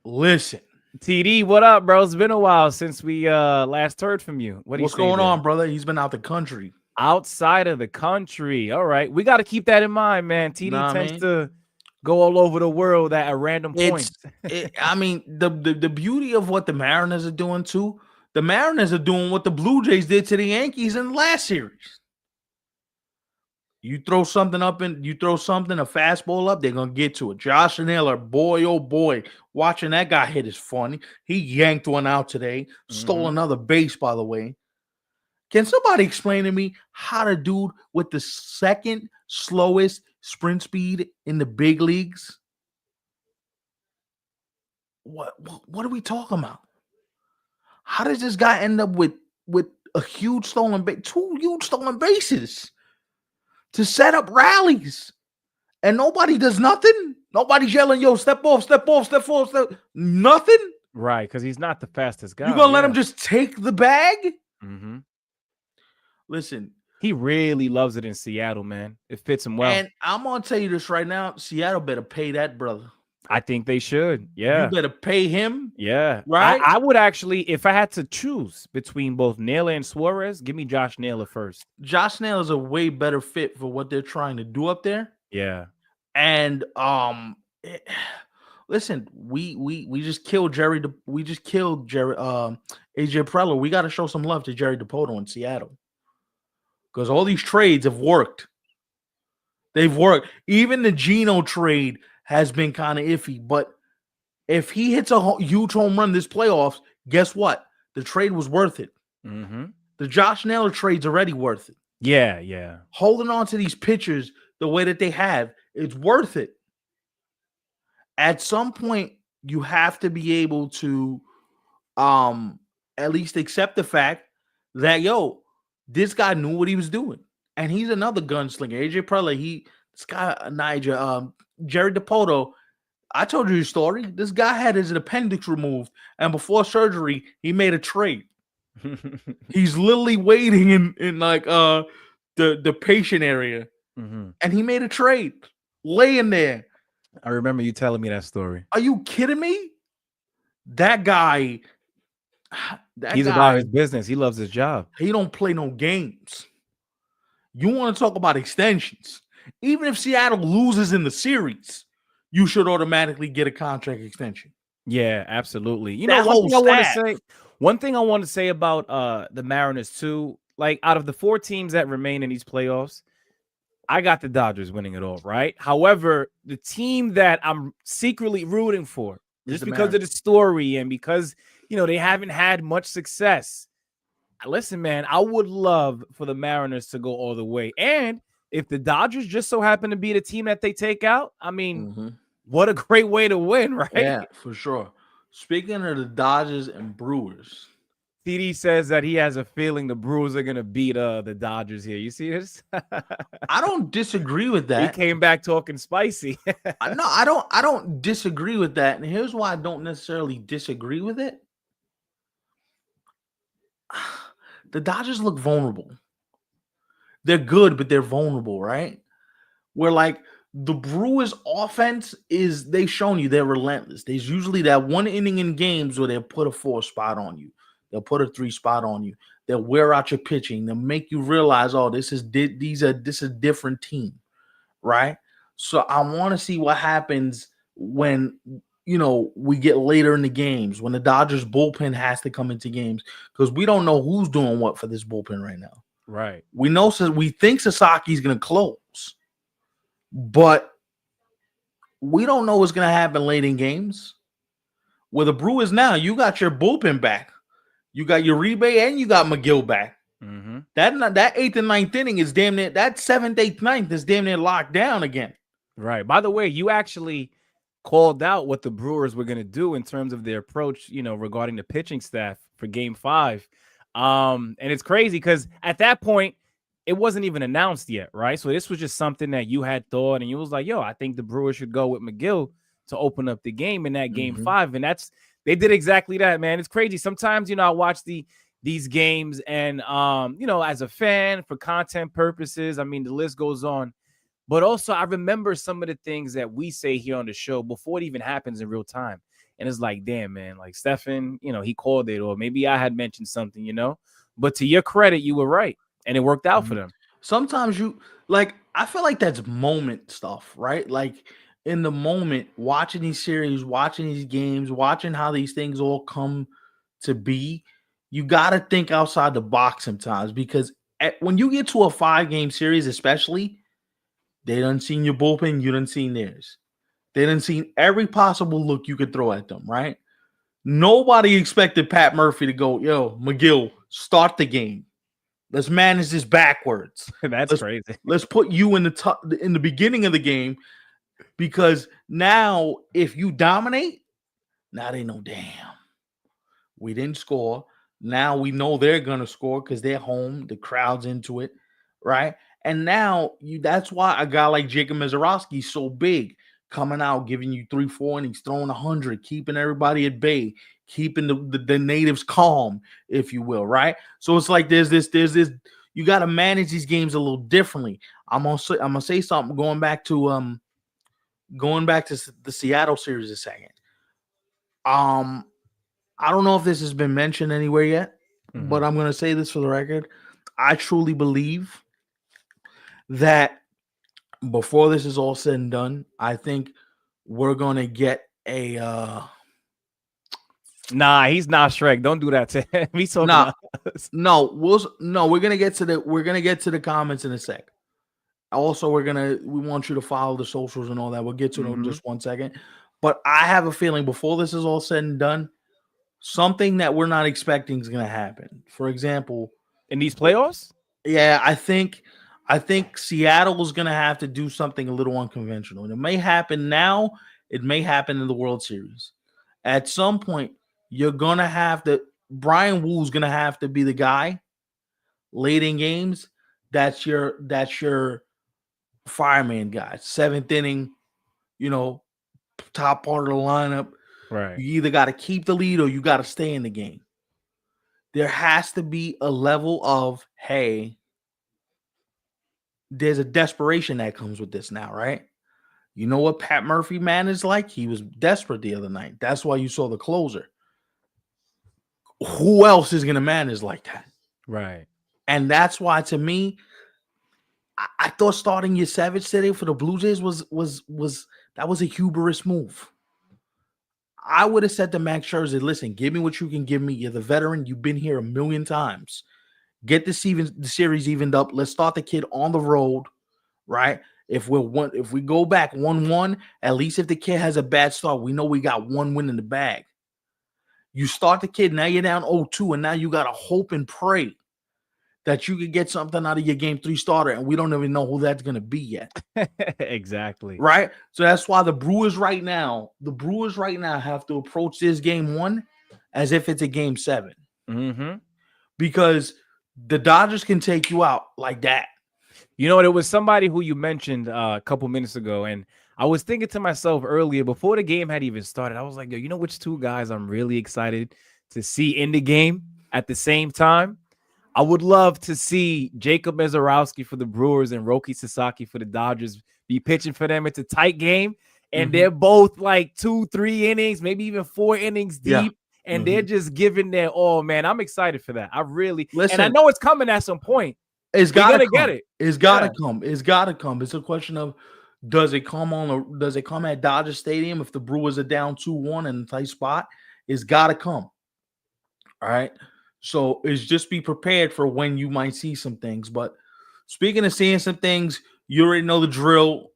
Listen. TD, what up, bro? It's been a while since we last heard from you. What's going on, brother? He's been out the country. Outside of the country. All right. We got to keep that in mind, man. TD tends to go all over the world at random points. I mean, the beauty of what the Mariners are doing, too, the Mariners are doing what the Blue Jays did to the Yankees in the last series. You throw something up and a fastball up, they're going to get to it. Josh Naylor, boy, oh boy, watching that guy hit is funny. He yanked one out today, stole another base, by the way. Can somebody explain to me how the dude with the second slowest sprint speed in the big leagues? What are we talking about? How does this guy end up with a huge stolen base, 2 huge stolen bases to set up rallies, and nobody does nothing? Nobody's yelling, yo, step off, nothing. Right, because he's not the fastest guy. You gonna let him just take the bag? Listen, he really loves it in Seattle, man. It fits him well. And I'm gonna tell you this right now: Seattle better pay that brother. I think they should. Yeah, you better pay him. Yeah, right. I would actually, if I had to choose between both Naylor and Suarez, give me Josh Naylor first. Josh Naylor is a way better fit for what they're trying to do up there. Yeah, and listen, we just killed AJ Preller. We got to show some love to Jerry DiPoto in Seattle. Because all these trades have worked. They've worked. Even the Geno trade has been kind of iffy. But if he hits a huge home run this playoffs, guess what? The trade was worth it. The Josh Naylor trade's already worth it. Yeah. Holding on to these pitchers the way that they have, it's worth it. At some point, you have to be able to at least accept the fact that, this guy knew what he was doing. And he's another gunslinger. AJ Preller, Jerry DiPoto. I told you his story. This guy had his appendix removed. And before surgery, he made a trade. He's literally waiting in like the patient area. And he made a trade. Laying there. I remember you telling me that story. Are you kidding me? That guy, That He's about his guy, business. He loves his job. he don't play no games. You want to talk about extensions? Even if Seattle loses in the series, you should automatically get a contract extension. Yeah, absolutely. You know, That whole staff. one thing I want to say about the Mariners too, like out of the 4 teams that remain in these playoffs, I got the Dodgers winning it all, right? However, the team that I'm secretly rooting for, Is just the because of the Mariners. story and because, they haven't had much success. Listen, man, I would love for the Mariners to go all the way. And if the Dodgers just so happen to be the team that they take out, I mean, what a great way to win, right? Yeah, for sure. Speaking of the Dodgers and Brewers, TD says that he has a feeling the Brewers are going to beat the Dodgers here. You see this? I don't disagree with He that. came back talking spicy. No, I don't disagree with that. And here's why I don't necessarily disagree with it. The Dodgers look vulnerable. They're good, but they're vulnerable, right? Where like the Brewers offense is, they've shown you they're relentless. There's usually that one inning in games where they'll put a 4 spot on you. They'll put a 3 spot on you. They'll wear out your pitching. They'll make you realize, oh, this is a different team, right? So I want to see what happens when we get later in the games, when the Dodgers bullpen has to come into games, because we don't know who's doing what for this bullpen right now. Right. We think Sasaki's going to close, but we don't know what's going to happen late in games. With the Brewers now, you got your bullpen back. You got Uribe and you got McGill back. Mm-hmm. That 8th and 9th inning is damn near, that 7th, 8th, 9th is damn near locked down again. Right. By the way, you actually called out what the Brewers were going to do in terms of their approach, regarding the pitching staff for Game 5. And it's crazy because at that point, it wasn't even announced yet, right? So this was just something that you had thought, and you was like, yo, I think the Brewers should go with McGill to open up the game in that Game 5. And they did exactly that, man. It's crazy. Sometimes, I watch these games and, as a fan for content purposes, I mean, the list goes on. But also, I remember some of the things that we say here on the show before it even happens in real time. And it's like, damn, man, like Stefan, he called it, or maybe I had mentioned something, But to your credit, you were right. And it worked out for them. Sometimes I feel like that's moment stuff, right? Like in the moment, watching these series, watching these games, watching how these things all come to be, you got to think outside the box sometimes, because when you get to a 5-game series, especially, they done seen your bullpen, you done seen theirs. They done seen every possible look you could throw at them, right? Nobody expected Pat Murphy to go, yo, McGill, start the game. Let's manage this backwards. That's crazy. Let's put you in the beginning of the game, because now if you dominate, now they know, damn, we didn't score. Now we know they're gonna score because they're home. The crowd's into it, right? And now that's why a guy like Jacob Mezorowski is so big, coming out, giving you 3-4 innings, throwing 100, keeping everybody at bay, keeping the natives calm, if you will, right? So it's like there's this. You got to manage these games a little differently. I'm gonna say something going back to the Seattle series a second. I don't know if this has been mentioned anywhere yet, but I'm gonna say this for the record. I truly believe that before this is all said and done, I think we're gonna get a Nah, he's not Shrek. Don't do that to him. He's talking about us. we're gonna get to the comments in a sec. Also, we want you to follow the socials and all that. We'll get to it in just 1 second. But I have a feeling before this is all said and done, something that we're not expecting is gonna happen. For example, in these playoffs? Yeah, I think Seattle is gonna have to do something a little unconventional. And it may happen now, it may happen in the World Series. At some point, you're gonna have to Brian Woo's gonna have to be the guy late in games. That's your fireman guy. 7th inning, top part of the lineup. Right. You either got to keep the lead or you got to stay in the game. There has to be a level of, hey, there's a desperation that comes with this now, right? You know what Pat Murphy, man, is like? He was desperate the other night. That's why you saw the closer. who else is going to manage like that? Right. And that's why, to me, I thought starting your Savage today for the Blue Jays was that was a hubris move. I would have said to Max Scherzer, listen, give me what you can give me. You're the veteran. You've been here a million times. Get the series evened up. Let's start the kid on the road, right? If we go back 1-1, at least if the kid has a bad start, we know we got one win in the bag. You start the kid, now you're down 0-2, and now you got to hope and pray that you could get something out of your game 3 starter, and we don't even know who that's going to be yet. Exactly. Right? So that's why the Brewers right now have to approach this game 1 as if it's a game 7. Mm-hmm. Because the Dodgers can take you out like that. You know what? It was somebody who you mentioned a couple minutes ago, and I was thinking to myself earlier before the game had even started. I was like, yo, you know which 2 guys I'm really excited to see in the game at the same time? I would love to see Jacob Mezorowski for the Brewers and Roki Sasaki for the Dodgers be pitching for them. It's a tight game, and they're both like 2-3 innings, maybe even 4 innings deep. Yeah. And they're just giving their all, man. I'm excited for that. I really listen. And I know it's coming at some point. It's got to get it. It's got to come. It's got to come. It's a question of does it come at Dodger Stadium if the Brewers are down 2-1 in a tight spot? It's got to come. All right. So it's just be prepared for when you might see some things. But speaking of seeing some things, you already know the drill.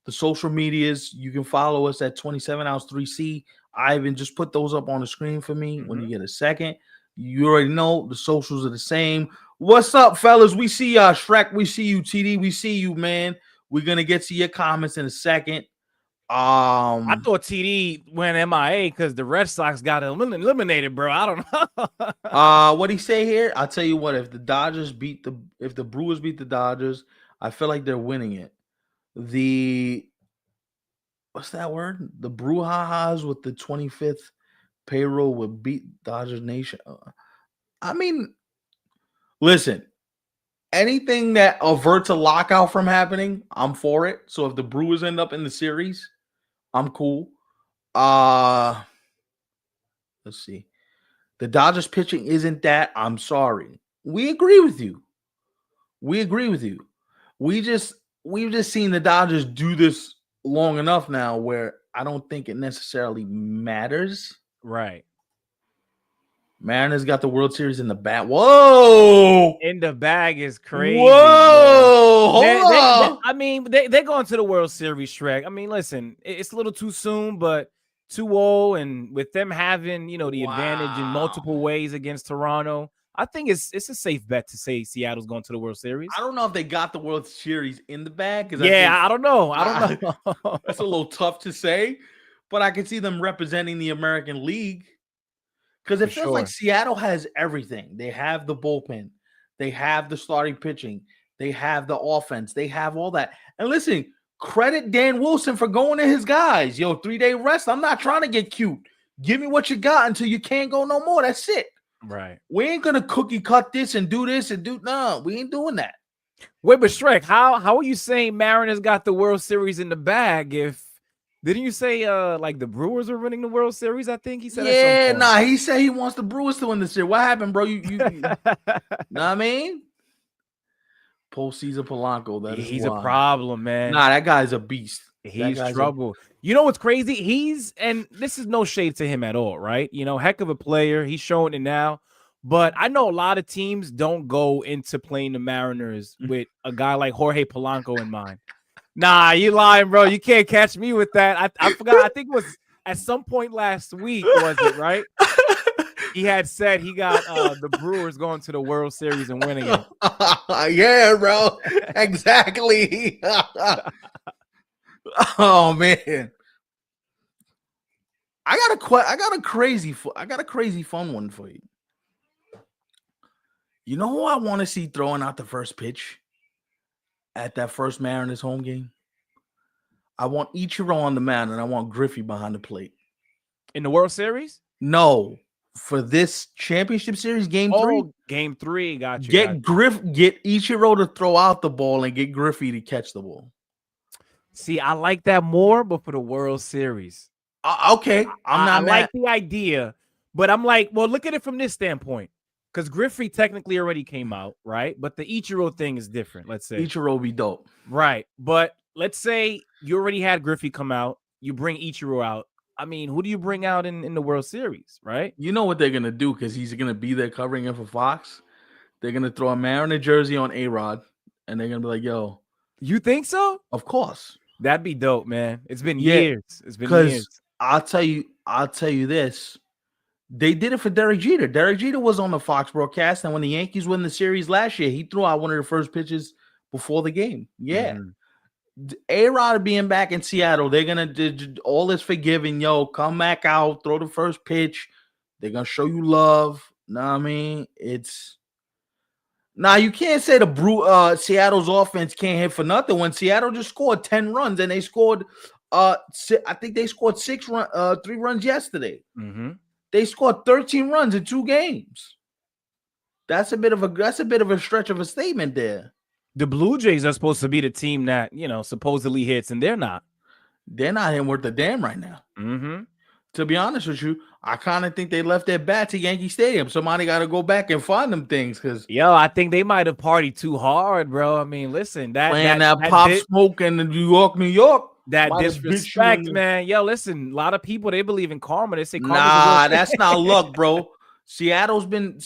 The social medias, you can follow us at 27 Ounce 3C. Ivan, just put those up on the screen for me when you get a second. You already know the socials are the same. What's up, fellas? We see y'all. Shrek, we see you. TD, we see you, man. We're going to get to your comments in a second. I thought TD went MIA because the Red Sox got eliminated, bro. I don't know. What he say here? I'll tell you what. If the Brewers beat the Dodgers, I feel like they're winning it. What's that word? The Brouhahas with the 25th payroll would beat Dodgers Nation. I mean, listen, anything that averts a lockout from happening, I'm for it. So if the Brewers end up in the series, I'm cool. Let's see. The Dodgers pitching isn't that. I'm sorry. We agree with you. We've just seen the Dodgers do this long enough now where I don't think it necessarily matters. Right. Mariners got the World Series in the bag. Whoa! In the bag is crazy. Whoa! Hold on. I mean, they're going to the World Series, Shrek. I mean, listen, it's a little too soon, but 2-0, and with them having, the advantage in multiple ways against Toronto, I think it's a safe bet to say Seattle's going to the World Series. I don't know if they got the World Series in the bag. I don't know. That's a little tough to say, but I can see them representing the American League. Because it feels like Seattle has everything. They have the bullpen. They have the starting pitching. They have the offense. They have all that. And listen, credit Dan Wilson for going to his guys. 3-day rest. I'm not trying to get cute. Give me what you got until you can't go no more. That's it. Right. We ain't going to cookie cut this and do this and do. No, we ain't doing that. Wait, but Shrek, how are you saying Mariners got the World Series in the bag if didn't you say like the Brewers were winning the World Series? I think he said. Yeah, he said he wants the Brewers to win the series. What happened, bro? You know what I mean? Postseason Polanco. He's a problem, man. Nah, that guy's a beast. He's trouble. You know what's crazy? And this is no shade to him at all, right? Heck of a player. He's showing it now. But I know a lot of teams don't go into playing the Mariners with a guy like Jorge Polanco in mind. Nah, you lying, bro. You can't catch me with that. I forgot. I think it was at some point last week, was it, right? He had said he got the Brewers going to the World Series and winning it. Yeah, bro. Exactly. Oh, man. I got a crazy fun one for you. You know who I want to see throwing out the first pitch at that first Mariners home game? I want Ichiro on the mound, and I want Griffey behind the plate. In the World Series? No. For this championship series, game 3. Game 3. Got you. Get Ichiro to throw out the ball and get Griffey to catch the ball. See, I like that more, but for the World Series. Okay. I like the idea, But I'm like, well, look at it from this standpoint. Because Griffey technically already came out, right? But the Ichiro thing is different, let's say. Ichiro be dope. Right. But let's say you already had Griffey come out. You bring Ichiro out. I mean, who do you bring out in the World Series, right? You know what they're going to do because he's going to be there covering him for Fox? They're going to throw a Mariner jersey on A-Rod, and they're going to be like, yo. You think so? Of course. That'd be dope, man. It's been years. It's been years. I'll tell you this. They did it for Derek Jeter. Derek Jeter was on the Fox broadcast, and when the Yankees won the series last year, he threw out one of the first pitches before the game. Yeah. A-Rod being back in Seattle, they're going to do all this forgiving. Yo, come back out, throw the first pitch. They're going to show you love. Know what I mean? Now, you can't say Seattle's offense can't hit for nothing when Seattle just scored 10 runs, and they scored I think they scored 3 runs yesterday. They scored 13 runs in 2 games. That's a bit of a stretch of a statement there. The Blue Jays are supposed to be the team that, supposedly hits, and they're not. They're not hitting worth a damn right now. To be honest with you, I kind of think they left their bats at Yankee Stadium. Somebody got to go back and find them things because I think they might have partied too hard, bro. I mean, listen, that Pop Smoke in New York. That disrespect, man. Yo, listen, a lot of people, they believe in karma. They say karma. Nah, that's not luck, bro. Seattle's been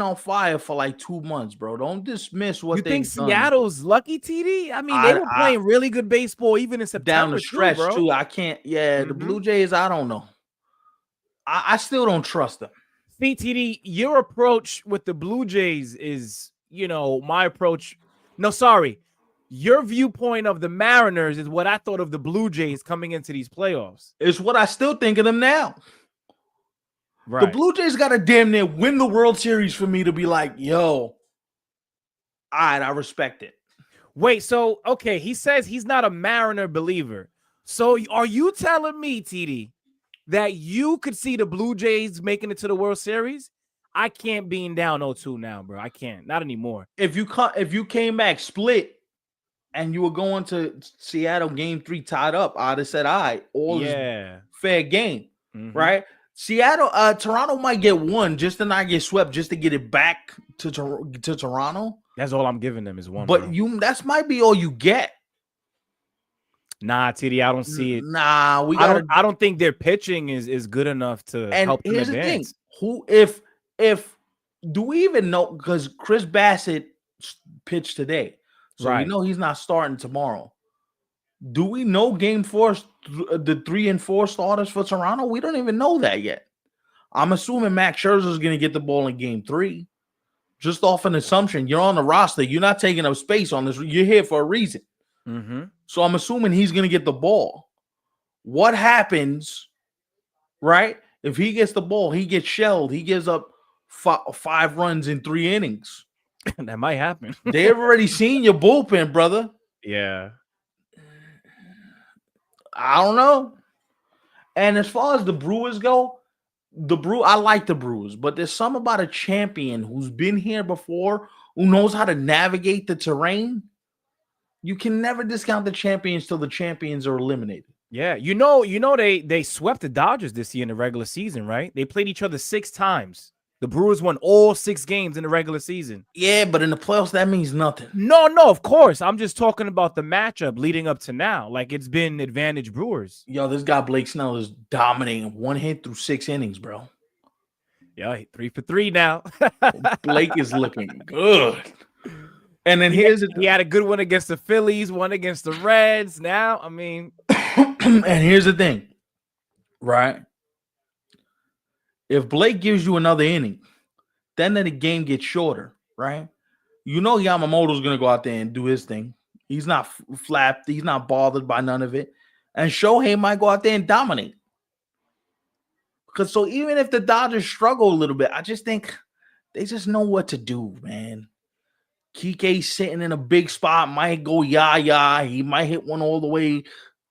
on fire for like 2 months, bro. Don't dismiss what they think. Seattle's lucky, TD? I mean, they were playing really good baseball even in September. Down the stretch, too. I can't. Yeah, the Blue Jays, I don't know. I still don't trust them. See, TD, your approach with the Blue Jays is, my approach. No, sorry. Your viewpoint of the Mariners is what I thought of the Blue Jays coming into these playoffs. It's what I still think of them now. Right. The Blue Jays got to damn near win the World Series for me to be like, yo, all right, I respect it. Wait, so, okay, he says he's not a Mariner believer. So are you telling me, TD, that you could see the Blue Jays making it to the World Series? I can't beam down 0-2 now, bro. I can't. Not anymore. If you came back split and you were going to Seattle game 3 tied up, I'd have said, all right, all is fair game, right? Seattle, Toronto might get one just to not get swept, just to get it back to Toronto. That's all I'm giving them is one. But that might be all you get. Nah, TD, I don't see it. Nah, I don't think their pitching is good enough to help them advance. Here's the thing. If do we even know, because Chris Bassett pitched today, so we know he's not starting tomorrow. Do we know game 4, the 3 and 4 starters for Toronto? We don't even know that yet. I'm assuming Max Scherzer is going to get the ball in game 3. Just off an assumption. You're on the roster. You're not taking up space on this. You're here for a reason. So I'm assuming he's going to get the ball. What happens, right? If he gets the ball, he gets shelled. He gives up 5 runs in 3 innings. That might happen. They've already seen your bullpen, brother. Yeah. I don't know. And as far as the Brewers go, I like the Brewers, but there's something about a champion who's been here before, who knows how to navigate the terrain. You can never discount the champions till the champions are eliminated. Yeah, they swept the Dodgers this year in the regular season, right? They played each other 6 times. The Brewers won all 6 games in the regular season. Yeah, but in the playoffs, that means nothing. No, of course. I'm just talking about the matchup leading up to now. Like, it's been advantage Brewers. Yo, this guy Blake Snell is dominating 1 hit through 6 innings, bro. Yeah, 3 for 3 now. Blake is looking good. And then he had a good one against the Phillies, one against the Reds. Now, I mean. And here's the thing, right? If Blake gives you another inning, then the game gets shorter, right? You know Yamamoto's going to go out there and do his thing. He's not flapped. He's not bothered by none of it. And Shohei might go out there and dominate. Because so even if the Dodgers struggle a little bit, I just think they just know what to do, man. Kike's sitting in a big spot, might go He might hit one all the way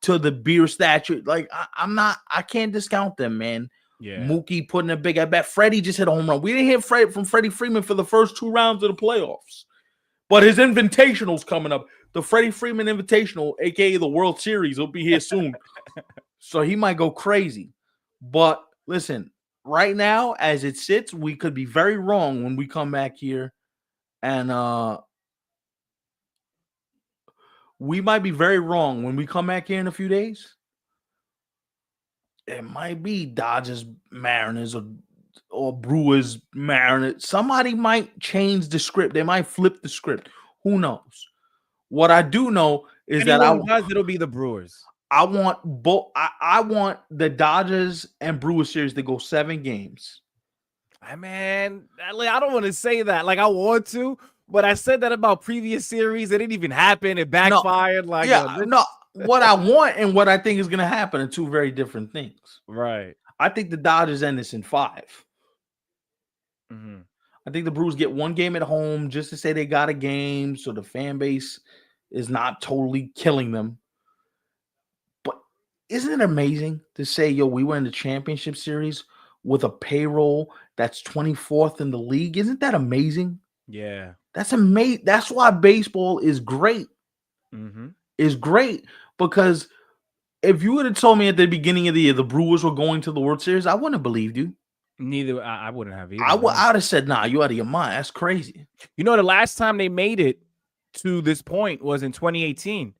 to the beer statue. Like, I can't discount them, man. Yeah. Mookie putting a big at bat. Freddie just hit a home run. We didn't hear from Freddie Freeman for the first 2 rounds of the playoffs. But his Invitational's coming up. The Freddie Freeman Invitational, a.k.a. the World Series, will be here soon. So he might go crazy. But listen, right now, as it sits, we could be very wrong when we come back here, and we might be very wrong when we come back here in a few days. It might be Dodgers, Mariners, or Brewers, Mariners. Somebody might change the script. They might flip the script. Who knows? What I do know is that Anyone does, it'll be the Brewers. I want both. I want the Dodgers and Brewers series to go 7 games. Man, I don't want to say that. Like I want to, but I said that about previous series. It didn't even happen. It backfired. What I want and what I think is going to happen are two very different things. Right. I think the Dodgers end this in 5. Mm-hmm. I think the Brewers get 1 game at home just to say they got a game, so the fan base is not totally killing them. But isn't it amazing to say, yo, we were in the championship series with a payroll that's 24th in the league? Isn't that amazing? Yeah. That's amazing. That's why baseball is great. Mm-hmm. Is great because if you would have told me at the beginning of the year the Brewers were going to the World Series, I wouldn't have believed you. Neither I wouldn't have either. I would have said, nah, you out of your mind. That's crazy. You know, the last time they made it to this point was in 2018.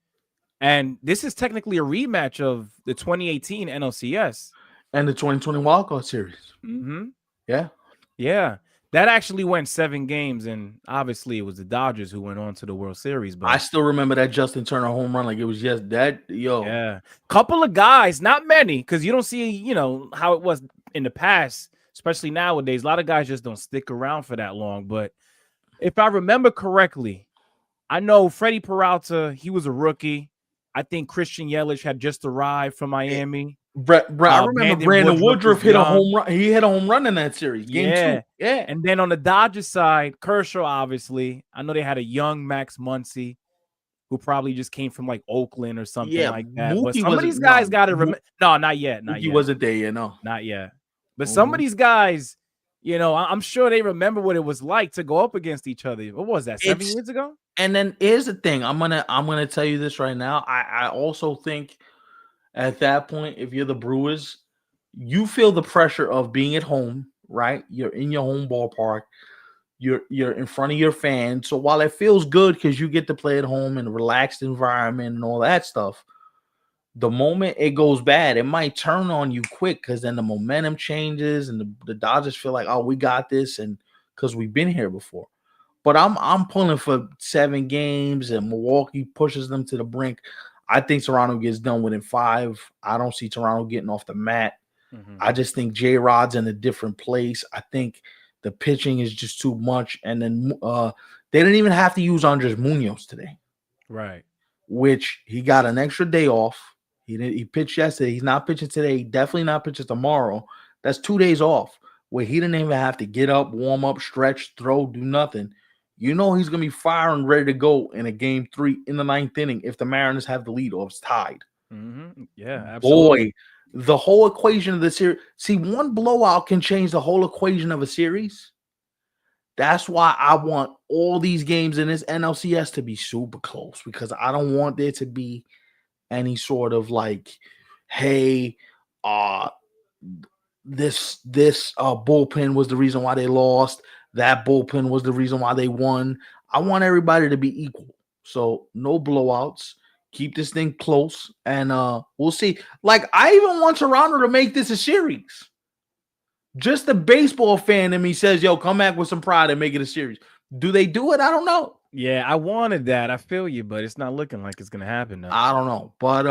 And this is technically a rematch of the 2018 NLCS. And the 2020 Wildcard Series. Mm-hmm. Yeah. Yeah. That actually went 7 games, and obviously it was the Dodgers who went on to the World Series. But I still remember that Justin Turner home run like it was just that. Yeah. Couple of guys, not many, because you don't see, how it was in the past, especially nowadays. A lot of guys just don't stick around for that long. But if I remember correctly, I know Freddie Peralta, he was a rookie. I think Christian Yelich had just arrived from Miami. I remember Brandon Woodruff hit a home run. He hit a home run in that series. Game 2. Yeah. And then on the Dodgers side, Kershaw, obviously. I know they had a young Max Muncy who probably just came from like Oakland or something like that. But some of these guys got to remember. No, not yet. He wasn't there, Not yet. But some of these guys, I'm sure they remember what it was like to go up against each other. What was that, 7 years ago? And then here's the thing. I'm gonna tell you this right now. I also think at that point, if you're the Brewers, you feel the pressure of being at home, right? You're in your home ballpark. You're in front of your fans. So while it feels good because you get to play at home in a relaxed environment and all that stuff, the moment it goes bad, it might turn on you quick because then the momentum changes and the Dodgers feel like, oh, we got this, and because we've been here before. But I'm pulling for 7 games, and Milwaukee pushes them to the brink. I think Toronto gets done within 5. I don't see Toronto getting off the mat. Mm-hmm. I just think J-Rod's in a different place. I think the pitching is just too much. And then they didn't even have to use Andres Munoz today. Right. Which he got an extra day off. He pitched yesterday. He's not pitching today. Definitely not pitching tomorrow. That's 2 days off where he didn't even have to get up, warm up, stretch, throw, do nothing. He's going to be firing, ready to go in a game 3 in the 9th inning if the Mariners have the lead or it's tied. Mm-hmm. Yeah, absolutely. Boy, the whole equation of the series. See, one blowout can change the whole equation of a series. That's why I want all these games in this NLCS to be super close because I don't want there to be any sort of like, hey, this bullpen was the reason why they lost. That bullpen was the reason why they won. I want everybody to be equal. So no blowouts. Keep this thing close. And we'll see. Like, I even want Toronto to make this a series. Just the baseball fan in me says, yo, come back with some pride and make it a series. Do they do it? I don't know. Yeah, I wanted that. I feel you, but it's not looking like it's going to happen now. I don't know. But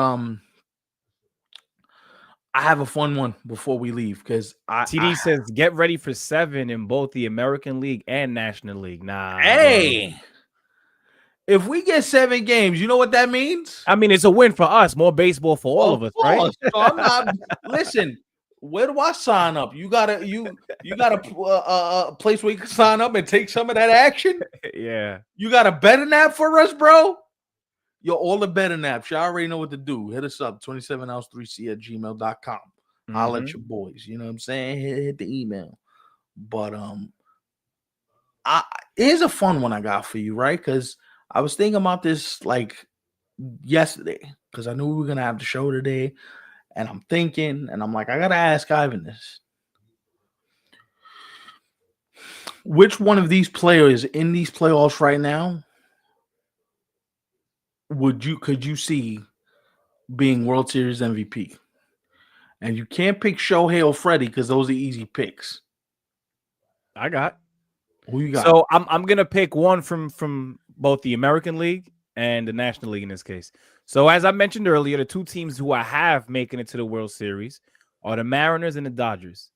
I have a fun one before we leave because TD says get ready for 7 in both the American League and National League. Nah. Hey, bro. If we get 7 games, you know what that means? I mean, it's a win for us. More baseball for all of us, right? So I'm not. Listen, where do I sign up? You got a place where you can sign up and take some of that action? Yeah. You got a betting app for us, bro? Yo, all the betting apps, you already know what to do. Hit us up, 27ounce3c@gmail.com. I'll at your boys. You know what I'm saying? Hit the email. But here's a fun one I got for you, right? Because I was thinking about this like yesterday because I knew we were going to have the show today. And I'm thinking, and I'm like, I got to ask Ivan this. Which one of these players in these playoffs right now could you see being World Series MVP? And you can't pick Shohei or Freddie because those are easy picks. I got. Who you got? So I'm gonna pick one from both the American League and the National League in this case. So as I mentioned earlier, the two teams who I have making it to the World Series are the Mariners and the Dodgers.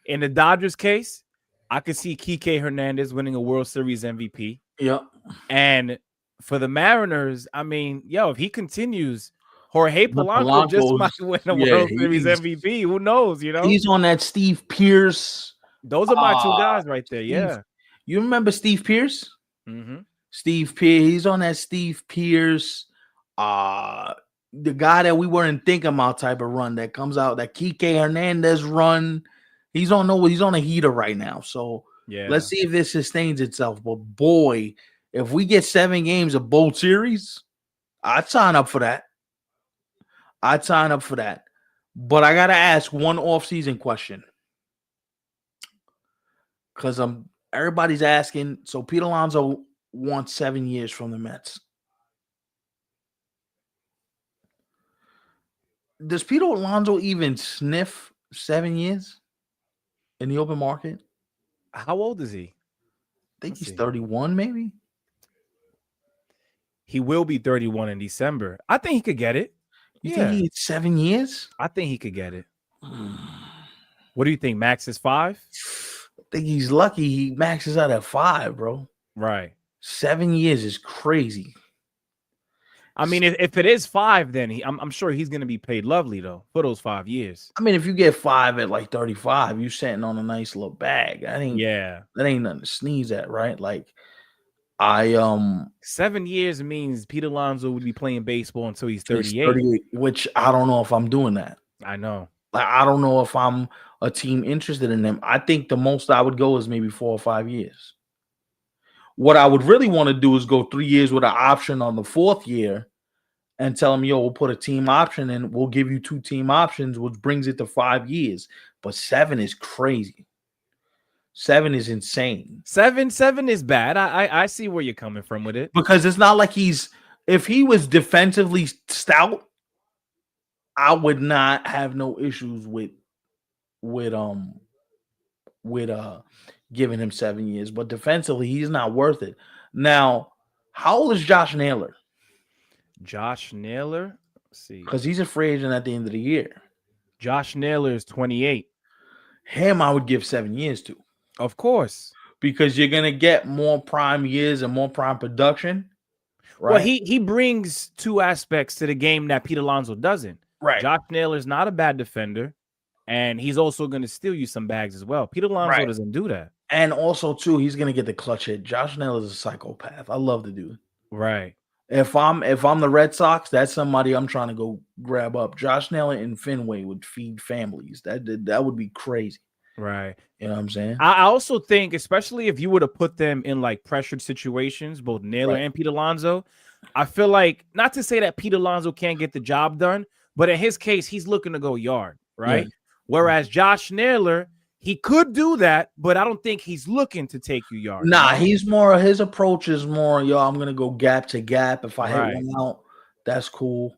In the Dodgers case, I could see Kike Hernandez winning a World Series MVP. Yep. And for the Mariners, I mean, if he continues, Jorge Polanco just Polanco's- might win a yeah, World Series he's- MVP. Who knows? He's on that Steve Pierce. Those are my two guys right there. Yeah. You remember Steve Pierce? Mm-hmm. Steve Pierce. He's on that Steve Pierce. The guy that we weren't thinking about type of run that comes out, that Kike Hernandez run. He's on a heater right now. So let's see if this sustains itself. But boy, if we get 7 games of both series, I'd sign up for that. But I gotta ask one off-season question. Because everybody's asking. So Pete Alonso wants 7 years from the Mets. Does Pete Alonso even sniff 7 years in the open market? How old is he? I think he's 31, maybe. He will be 31 in December. I think he could get it. You think he needs 7 years? I think he could get it. What do you think? Max is 5? I think he's lucky he maxes out at 5, bro. Right. 7 years is crazy. I mean, if it is 5, then I'm sure he's going to be paid lovely, though, for those 5 years. I mean, if you get 5 at like 35, you sitting on a nice little bag. That ain't nothing to sneeze at, right? Like, 7 years means Pete Alonso would be playing baseball until he's 38. 38, which I don't know if I'm doing that. I know. Like, I don't know if I'm a team interested in them. I think the most I would go is maybe 4 or 5 years. What I would really want to do is go 3 years with an option on the 4th year and tell them, we'll put a team option and we'll give you 2 team options, which brings it to 5 years. But 7 is crazy. 7 is insane. 7 is bad. I see where you're coming from with it. Because it's not like if he was defensively stout, I would not have no issues with giving him 7 years. But defensively, he's not worth it. Now, how old is Josh Naylor? Josh Naylor? Let's see. Because he's a free agent at the end of the year. Josh Naylor is 28. Him, I would give 7 years to. Of course. Because you're going to get more prime years and more prime production. Right? Well, he brings 2 aspects to the game that Pete Alonso doesn't. Right. Josh Naylor's not a bad defender, and he's also going to steal you some bags as well. Pete Alonso doesn't do that. And also, too, he's going to get the clutch hit. Josh Naylor's a psychopath. I love the dude. Right. If I'm the Red Sox, that's somebody I'm trying to go grab up. Josh Naylor in Fenway would feed families. That would be crazy. Right. You know what I'm saying? I also think, especially if you were to put them in like pressured situations, both Naylor and Pete Alonso, I feel like, not to say that Pete Alonso can't get the job done, but in his case, he's looking to go yard, right? Yeah. Whereas Josh Naylor, he could do that, but I don't think he's looking to take you yard. Nah, his approach is more, I'm going to go gap to gap. If I hit one out, that's cool.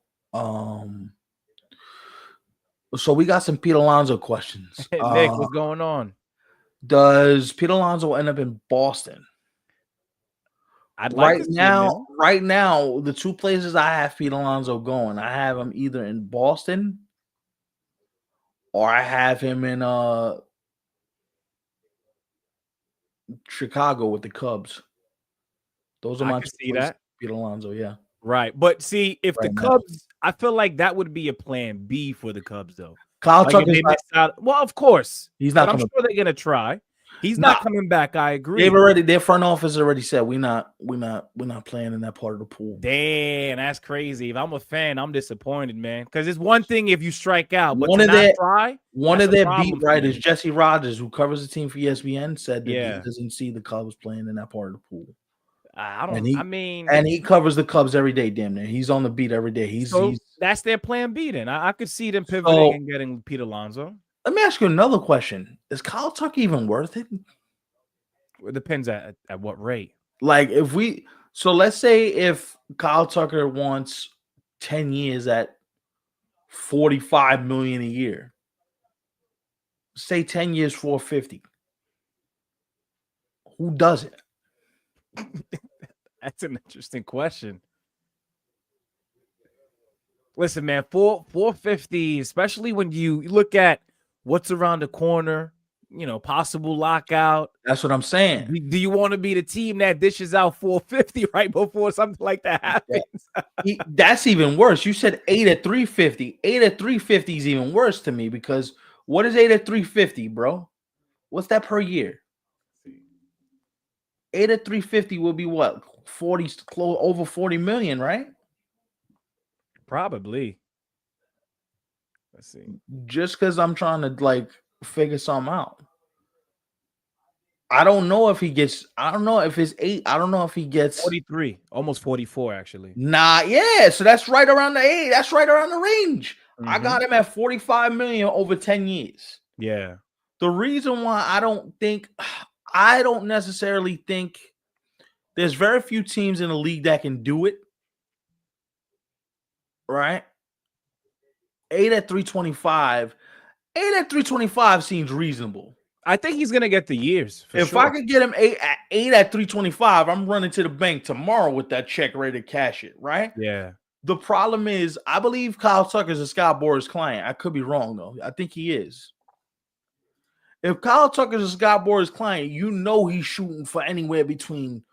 So we got some Pete Alonso questions. Nick, what's going on? Does Pete Alonso end up in Boston? I'd like right now, the 2 places I have Pete Alonso going, I have him either in Boston or I have him in Chicago with the Cubs. Those are my 2 places. Pete Alonso, yeah. Right. But see, if the Cubs, I feel like that would be a plan B for the Cubs, though. Kyle Tucker's well, of course. He's not. I'm sure they're gonna try. He's not coming back. I agree. Their front office already said we're not playing in that part of the pool. Damn, that's crazy. If I'm a fan, I'm disappointed, man. Because it's one thing if you strike out, but one of their beat writers, Jesse Rogers, who covers the team for ESPN, said that he doesn't see the Cubs playing in that part of the pool. And he covers the Cubs every day, damn near. He's on the beat every day. That's their plan B then. I could see them pivoting and getting Pete Alonso. Let me ask you another question. Is Kyle Tucker even worth it? It depends at what rate. Like let's say if Kyle Tucker wants 10 years at 45 million a year, say 10 years 450. Who does it? That's an interesting question. Listen, man, 450, especially when you look at what's around the corner, possible lockout. That's what I'm saying. Do you want to be the team that dishes out 450 right before something like that happens? That's even worse. You said 8 at 350. 8 at 350 is even worse to me because what is 8 at 350, bro? What's that per year? 8 at 350 will be what? 40 over 40 million, right? Probably. Let's see. Just because I'm trying to like figure something out. I don't know if he gets, I don't know if it's 8. I don't know if he gets 43, almost 44, actually. Nah, yeah. So that's right around the 8. That's right around the range. I Mhm. got him at 45 million over 10 years. Yeah. The reason why I don't necessarily think there's very few teams in the league that can do it. Right? 8 at 325. 8 at 325 seems reasonable. I think he's gonna get the years. If I could get him 8 at 325, I'm running to the bank tomorrow with that check ready to cash it, right? Yeah. The problem is, I believe Kyle Tucker's a Scott Boras client. I could be wrong though. I think he is. If Kyle Tucker's a Scott Boras client, you know he's shooting for anywhere between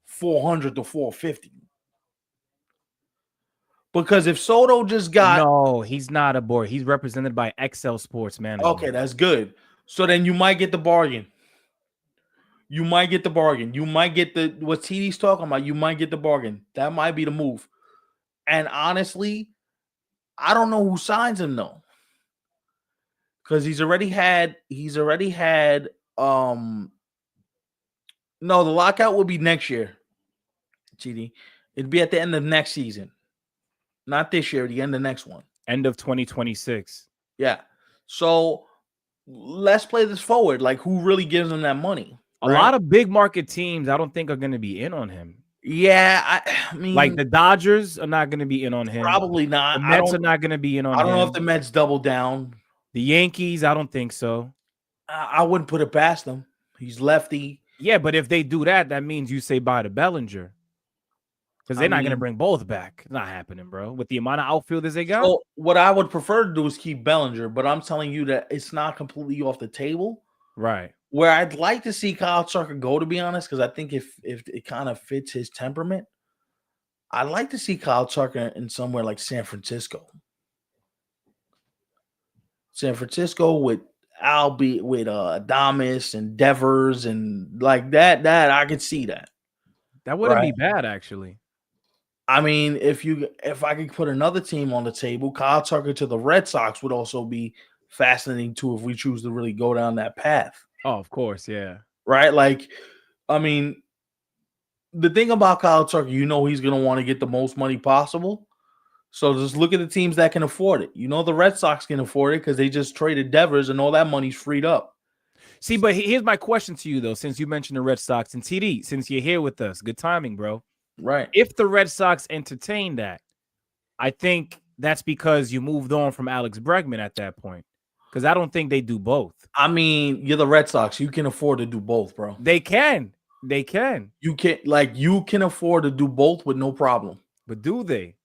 400 to 450. Because if Soto just got No, he's not a board. He's represented by XL Sports Management. okay, that's good. So then you might get the bargain. You might get the bargain. You might get the what TD's talking about. You might get the bargain. That might be the move. And honestly, I don't know who signs him though. Because he's already had no, the lockout will be next year. GD. It'd be at the end of next season. Not this year, the end of next one. End of 2026. Yeah. So let's play this forward. Like, who really gives him that money? A lot of big market teams, I don't think, are going to be in on him. Yeah, I mean, like the Dodgers are not going to be in on him. Probably not. The Mets are not going to be in on him. I don't know if the Mets double down. The Yankees, I don't think so. I wouldn't put it past them. He's lefty. Yeah, but if they do that, that means you say bye to Bellinger. Because they're not going to bring both back. It's not happening, bro. With the amount of outfielders they got. So what I would prefer to do is keep Bellinger, but I'm telling you that it's not completely off the table. Right. Where I'd like to see Kyle Tucker go, to be honest, because I think if it kind of fits his temperament, I'd like to see Kyle Tucker in somewhere like San Francisco. San Francisco with Adames and Devers and like that I could see that. That wouldn't be bad, actually. I mean, if I could put another team on the table, Kyle Tucker to the Red Sox would also be fascinating too if we choose to really go down that path. Oh, of course, yeah. Right? Like, I mean, the thing about Kyle Tucker, you know he's going to want to get the most money possible. So just look at the teams that can afford it. You know the Red Sox can afford it because they just traded Devers and all that money's freed up. See, but here's my question to you, though, since you mentioned the Red Sox. And TD, since you're here with us, good timing, bro. Right. If the Red Sox entertain that, I think that's because you moved on from Alex Bregman at that point. Because I don't think they do both. I mean, you're the Red Sox. You can afford to do both, bro. They can. They can. You can afford to do both with no problem. But do they?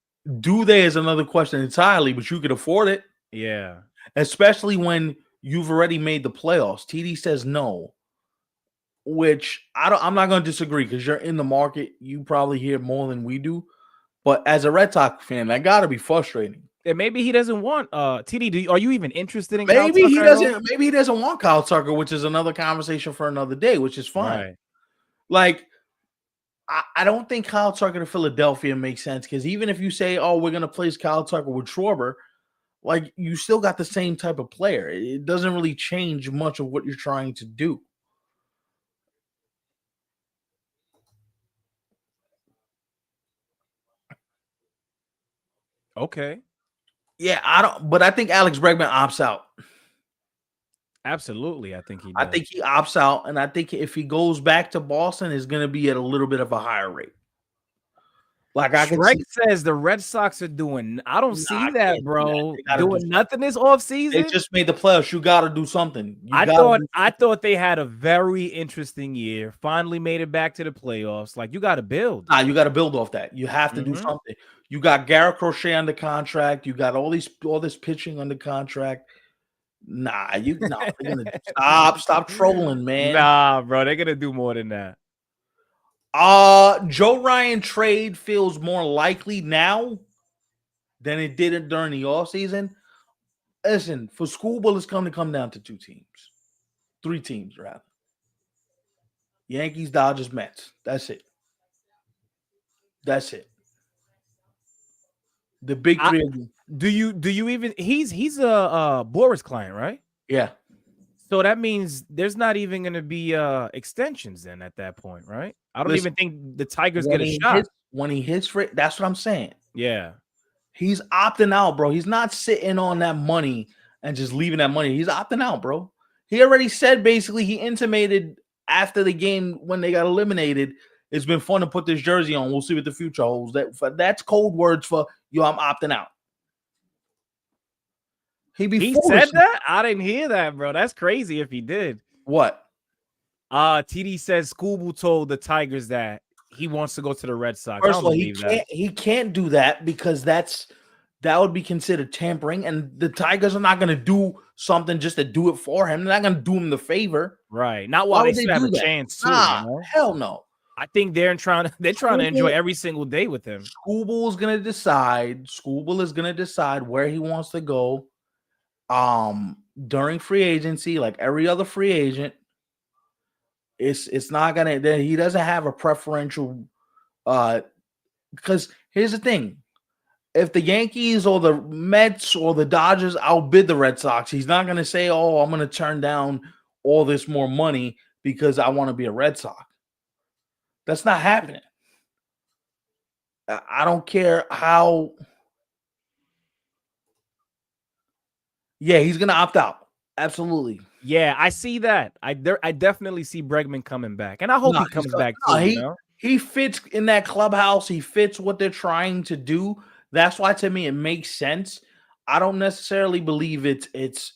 Do they is another question entirely, but you can afford it. Yeah. Especially when you've already made the playoffs. TD says no. Which I'm not going to disagree because you're in the market. You probably hear more than we do. But as a Red Sox fan, that got to be frustrating. Yeah, maybe he doesn't want TD. Are you even interested in? Maybe he doesn't. Maybe he doesn't want Kyle Tucker, which is another conversation for another day, which is fine. Right. Like, I don't think Kyle Tucker to Philadelphia makes sense because even if you say, "Oh, we're going to place Kyle Tucker with Schwarber," like you still got the same type of player. It doesn't really change much of what you're trying to do. Okay. Yeah, I don't. But I think Alex Bregman opts out. Absolutely, I think he I does. think he opts out, and I think if he goes back to Boston, it's going to be at a little bit of a higher rate. Like I can Shrek see, says the Red Sox are doing. I don't nah, see I that, can't do that. bro. They got to do Doing something. nothing this They offseason. just made the playoffs. You got to do something. You I got to thought do I thought they had a very interesting year. Finally made it back to the playoffs. Like you got to build. Nah, you got to build off that. You have to do Mhm. something. You got Garrett Crochet under contract. You got all this pitching under contract. Nah, they're gonna stop trolling, man. Nah, bro, they're gonna do more than that. Joe Ryan trade feels more likely now than it did during the offseason. Listen, for schoolball, it's going to come down to 3 teams rather. Yankees, Dodgers, Mets. That's it. That's it. The big I, 3 of them. do you even he's a Boris client, right? Yeah. So that means there's not even going to be extensions then at that point, right? I don't Listen, even think the Tigers get a shot. when he hits for it, that's what I'm saying. Yeah. He's opting out, bro. He's not sitting on that money and just leaving that money. He's opting out, bro. He already said basically he intimated after the game when they got eliminated, it's been fun to put this jersey on. We'll see what the future holds. That's code words for I'm opting out. He said that? I didn't hear that, bro. That's crazy if he did. What? TD says Scooble told the Tigers that he wants to go to the Red Sox. First I of all, don't believe that. He can't do that because that would be considered tampering, and the Tigers are not going to do something just to do it for him. They're not going to do him the favor. Right. Not while they still have a chance too. Nah, You know? hell no. I think they're trying to enjoy every single day with him. Scooble is going to decide where he wants to go during free agency, like every other free agent. It's not gonna that he doesn't have a preferential because here's the thing. If the Yankees or the Mets or the Dodgers outbid the Red Sox, he's not gonna say, "Oh, I'm gonna turn down all this more money because I want to be a Red Sox." That's not happening. I don't care how. Yeah, he's gonna opt out. Absolutely. Yeah, I see that. I definitely see Bregman coming back, and I hope he comes back too. He fits in that clubhouse. He fits what they're trying to do. That's why, to me, it makes sense. I don't necessarily believe it's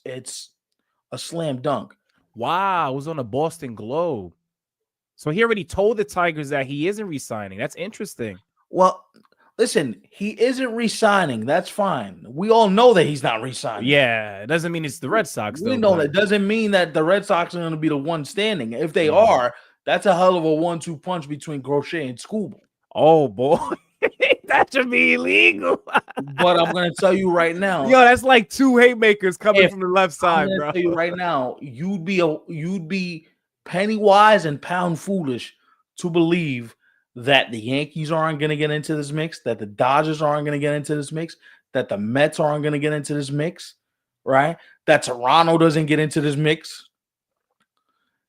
a slam dunk. Wow, it was on the Boston Globe. So he already told the Tigers that he isn't resigning. That's interesting. Well, listen, he isn't resigning. That's fine. We all know that he's not resigning. Yeah, it doesn't mean it's the Red Sox. We know that doesn't mean that the Red Sox are going to be the one standing. If they are, that's a hell of a 1-2 punch between Crochet and Scooble. Oh boy, that should be illegal. But I'm going to tell you right now, yo, that's like 2 haymakers coming from the left side, bro. Tell you right now, you'd be penny wise and pound foolish to believe that the Yankees aren't going to get into this mix, that the Dodgers aren't going to get into this mix, that the Mets aren't going to get into this mix, right? That Toronto doesn't get into this mix.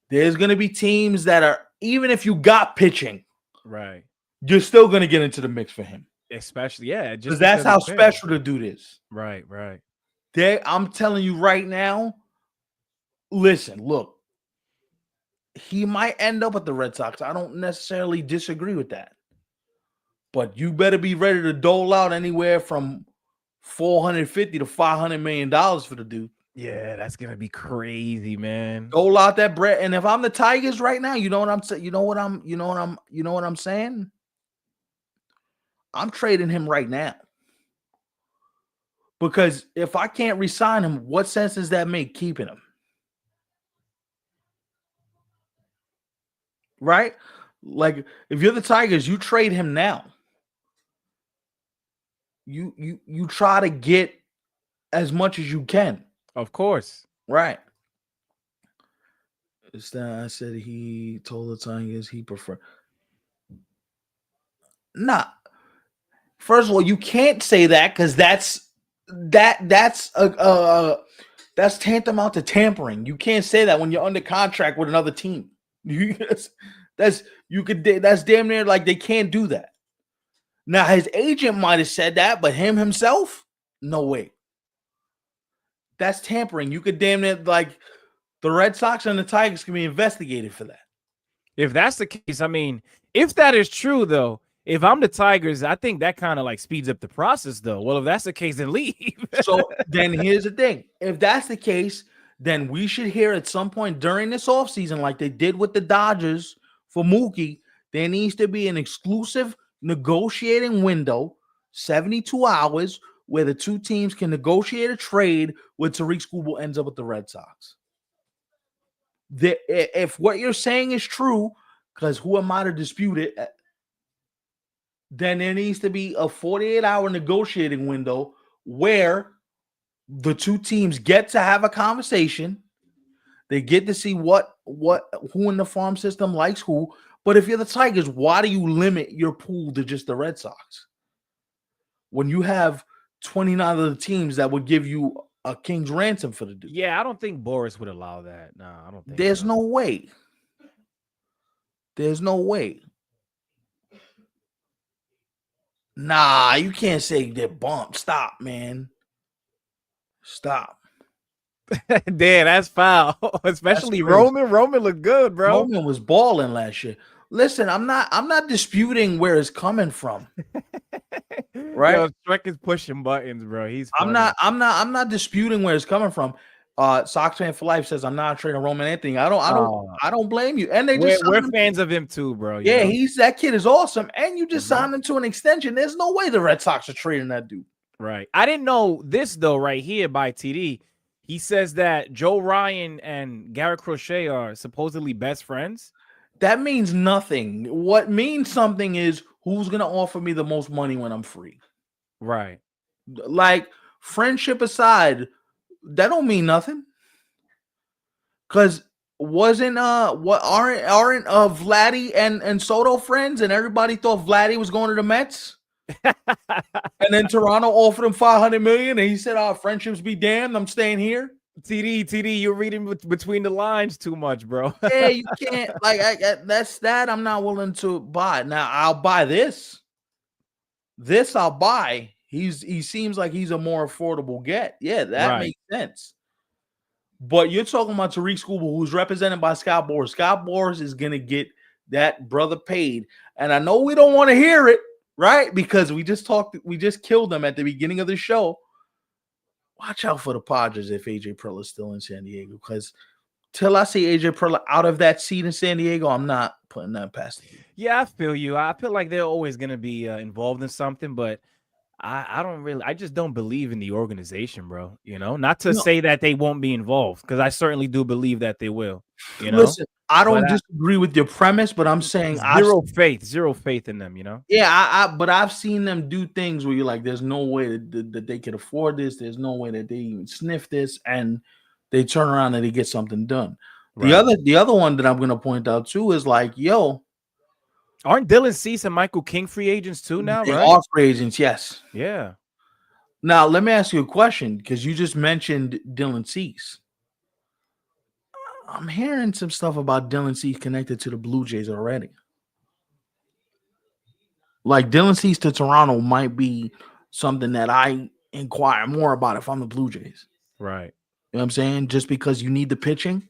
There's going to be teams that are, even if you got pitching, right, you're still going to get into the mix for him. Especially, yeah, just because that's how special the dude is. Right. I'm telling you right now, listen, look, he might end up at the Red Sox. I don't necessarily disagree with that. But you better be ready to dole out anywhere from $450 to $500 million for the dude. Yeah, that's gonna be crazy, man. Dole out that bread. And if I'm the Tigers right now, you know what I'm saying? You know what I'm saying? I'm trading him right now. Because if I can't re-sign him, what sense does that make keeping him? Right? Like if you're the Tigers, you trade him now. You try to get as much as you can. Of course. Right. It's that I said he told the Tigers he preferred. Nah. First of all, you can't say that because that's tantamount to tampering. You can't say that when you're under contract with another team. That's damn near like they can't do that. Now his agent might have said that, but him himself, no way. That's tampering. You could damn near like The Red Sox and the Tigers can be investigated for that. If that's the case, I mean, if that is true, though, if I'm the Tigers, I think that kind of like speeds up the process, though. Well, if that's the case, then leave. So then here's the thing. If that's the case, then we should hear at some point during this offseason, like they did with the Dodgers for Mookie, there needs to be an exclusive negotiating window, 72 hours, where the two teams can negotiate a trade where Tariq Skubal ends up with the Red Sox. If what you're saying is true, because who am I to dispute it, then there needs to be a 48-hour negotiating window where the two teams get to have a conversation. They get to see who in the farm system likes who. But if you're the Tigers, why do you limit your pool to just the Red Sox when you have 29 of the teams that would give you a king's ransom for the dude? Yeah, I don't think Boris would allow that. No, I don't think There's so. no way. There's no way. Nah, you can't say they're bumped. Stop, man. Stop. Damn, that's foul. Especially That's Roman. Roman looked good, bro. Roman was balling last year. Listen, I'm not disputing where it's coming from. Right? Yo, Shrek is pushing buttons, bro. He's funny. I'm not disputing where it's coming from. Sox fan for life says I'm not trading Roman Anthony. I don't blame you. And we're fans of him too, bro. Yeah, that kid is awesome. And you just signed him to an extension. There's no way the Red Sox are trading that dude. Right. I didn't know this though, right here by TD. He says that Joe Ryan and Garrett Crochet are supposedly best friends. That means nothing. What means something is who's going to offer me the most money when I'm free. Right. Like, friendship aside, that don't mean nothing. Because aren't Vladdy and Soto friends, and everybody thought Vladdy was going to the Mets? And then Toronto offered him $500 million, and he said, "Our friendships be damned. I'm staying here." TD, you're reading between the lines too much, bro. Yeah, you can't. Like, that I'm not willing to buy. Now, I'll buy this. This I'll buy. He seems like he's a more affordable get. Yeah, that makes sense. But you're talking about Tariq Skubal, who's represented by Scott Boras. Scott Boras is going to get that brother paid. And I know we don't want to hear it, right? Because we just killed them at the beginning of the show. Watch out for the Padres if AJ Preller is still in San Diego. Because till I see AJ Preller out of that seat in San Diego, I'm not putting that past you. Yeah, I feel you. I feel like they're always going to be involved in something, but I just don't believe in the organization, bro. Not to say that they won't be involved, because I certainly do believe that they will. Listen, I don't disagree with your premise, but I'm saying zero faith in them. Yeah, but I've seen them do things where you're like, there's no way that they could afford this. There's no way that they even sniff this, and they turn around and they get something done. Right. The other one that I'm going to point out too is like, aren't Dylan Cease and Michael King free agents too now? They are free agents, yes. Yeah. Now, let me ask you a question, because you just mentioned Dylan Cease. I'm hearing some stuff about Dylan Cease connected to the Blue Jays already. Like, Dylan Cease to Toronto might be something that I inquire more about if I'm the Blue Jays. Right. You know what I'm saying? Just because you need the pitching,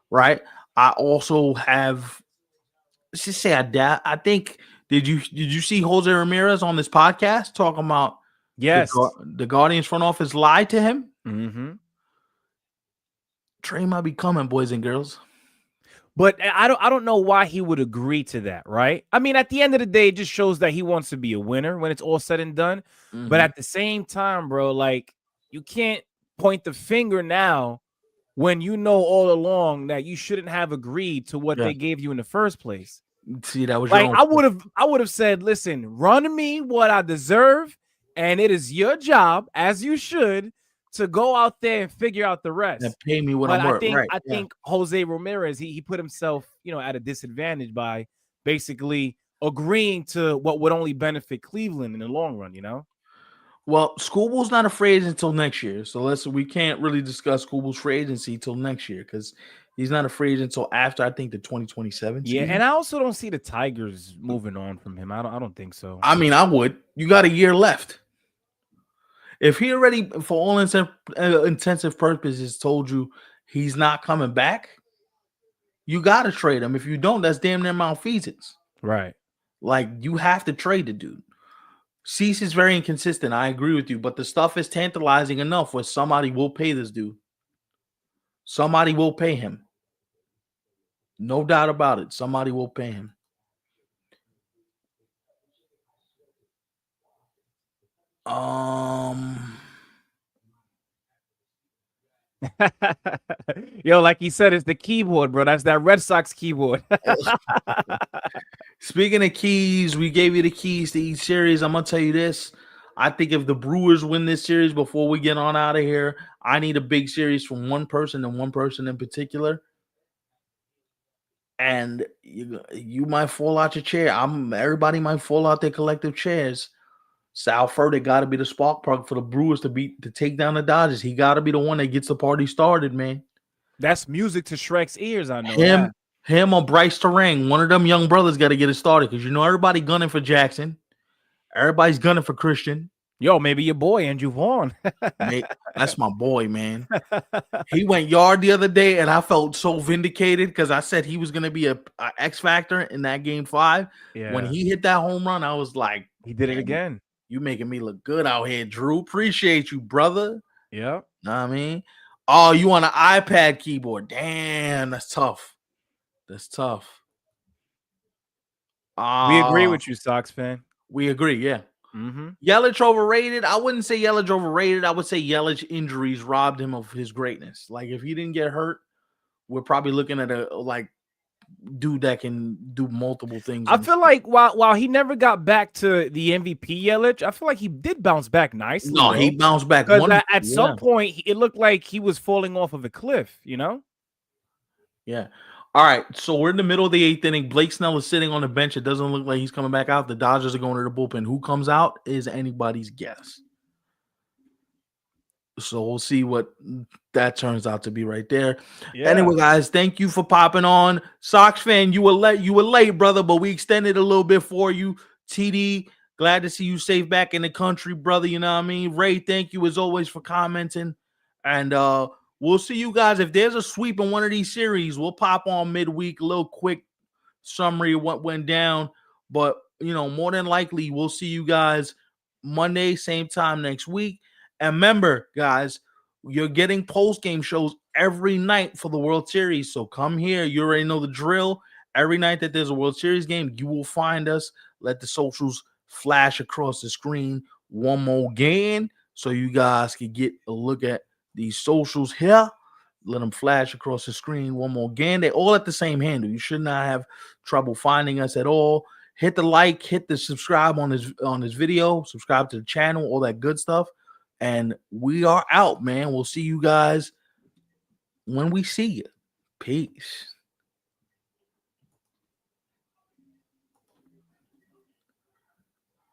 right? I also have... Let's just say I think did you see Jose Ramirez on this podcast talking about the Guardians front office lied to him? Mm-hmm. Trey might be coming, boys and girls. But I don't know why he would agree to that, right? I mean, at the end of the day, it just shows that he wants to be a winner when it's all said and done. Mm-hmm. But at the same time, bro, like, you can't point the finger now when you know all along that you shouldn't have agreed to what they gave you in the first place. See, that was like I would have said, listen, run me what I deserve, and it is your job, as you should, to go out there and figure out the rest. And pay me what I'm worth. I think Jose Ramirez, he put himself, at a disadvantage by basically agreeing to what would only benefit Cleveland in the long run, Well, Skubal's not a free agent until next year, so we can't really discuss Skubal's free agency till next year, because he's not a free agent until after, I think, the 2027 season. Yeah, and I also don't see the Tigers moving on from him. I don't think so. I mean, I would. You got a year left. If he already, for all intensive purposes, told you he's not coming back, you got to trade him. If you don't, that's damn near malfeasance. Right. Like, you have to trade the dude. Cease is very inconsistent. I agree with you, but the stuff is tantalizing enough where somebody will pay this dude. Somebody will pay him. No doubt about it. Somebody will pay him. Yo, like he said, it's the keyboard, bro. That's that Red Sox keyboard. Speaking of keys, we gave you the keys to each series. I'm gonna tell you this. I think if the Brewers win this series before we get on out of here, I need a big series from one person and one person in particular. And you might fall out your chair. Everybody might fall out their collective chairs. Sal Furtick got to be the spark plug for the Brewers to take down the Dodgers. He got to be the one that gets the party started, man. That's music to Shrek's ears. I know him or Bryce Terang. One of them young brothers got to get it started because everybody gunning for Jackson. Everybody's gunning for Christian. Yo, maybe your boy Andrew Vaughn. That's my boy, man. He went yard the other day, and I felt so vindicated because I said he was going to be a X factor in that game 5. Yeah. When he hit that home run, I was like, he did it again. You making me look good out here, Drew. Appreciate you, brother. Yeah. Know what I mean? Oh, you on an iPad keyboard. Damn, that's tough. That's tough. We agree with you, Sox fan. We agree, yeah. Mm-hmm. Yelich overrated. I wouldn't say Yelich overrated. I would say Yelich injuries robbed him of his greatness. Like, if he didn't get hurt, we're probably looking at a dude that can do multiple things. I feel like while he never got back to the MVP Yelich, I feel like he did bounce back nicely. No, he bounced back. Because at some point, it looked like he was falling off of a cliff, Yeah. All right, so we're in the middle of the 8th inning. Blake Snell is sitting on the bench. It doesn't look like he's coming back out. The Dodgers are going to the bullpen. Who comes out is anybody's guess. So we'll see what that turns out to be right there. Yeah. Anyway, guys, thank you for popping on. Sox fan, you were late, brother, but we extended a little bit for you. TD, glad to see you safe back in the country, brother. You know what I mean? Ray, thank you as always for commenting. And we'll see you guys. If there's a sweep in one of these series, we'll pop on midweek, a little quick summary of what went down. But, more than likely, we'll see you guys Monday, same time next week. And remember, guys, you're getting post-game shows every night for the World Series. So come here. You already know the drill. Every night that there's a World Series game, you will find us. Let the socials flash across the screen one more again so you guys can get a look at these socials here. Let them flash across the screen one more again. They're all at the same handle. You should not have trouble finding us at all. Hit the like, hit the subscribe on this video, subscribe to the channel, all that good stuff. And we are out, man. We'll see you guys when we see you. Peace.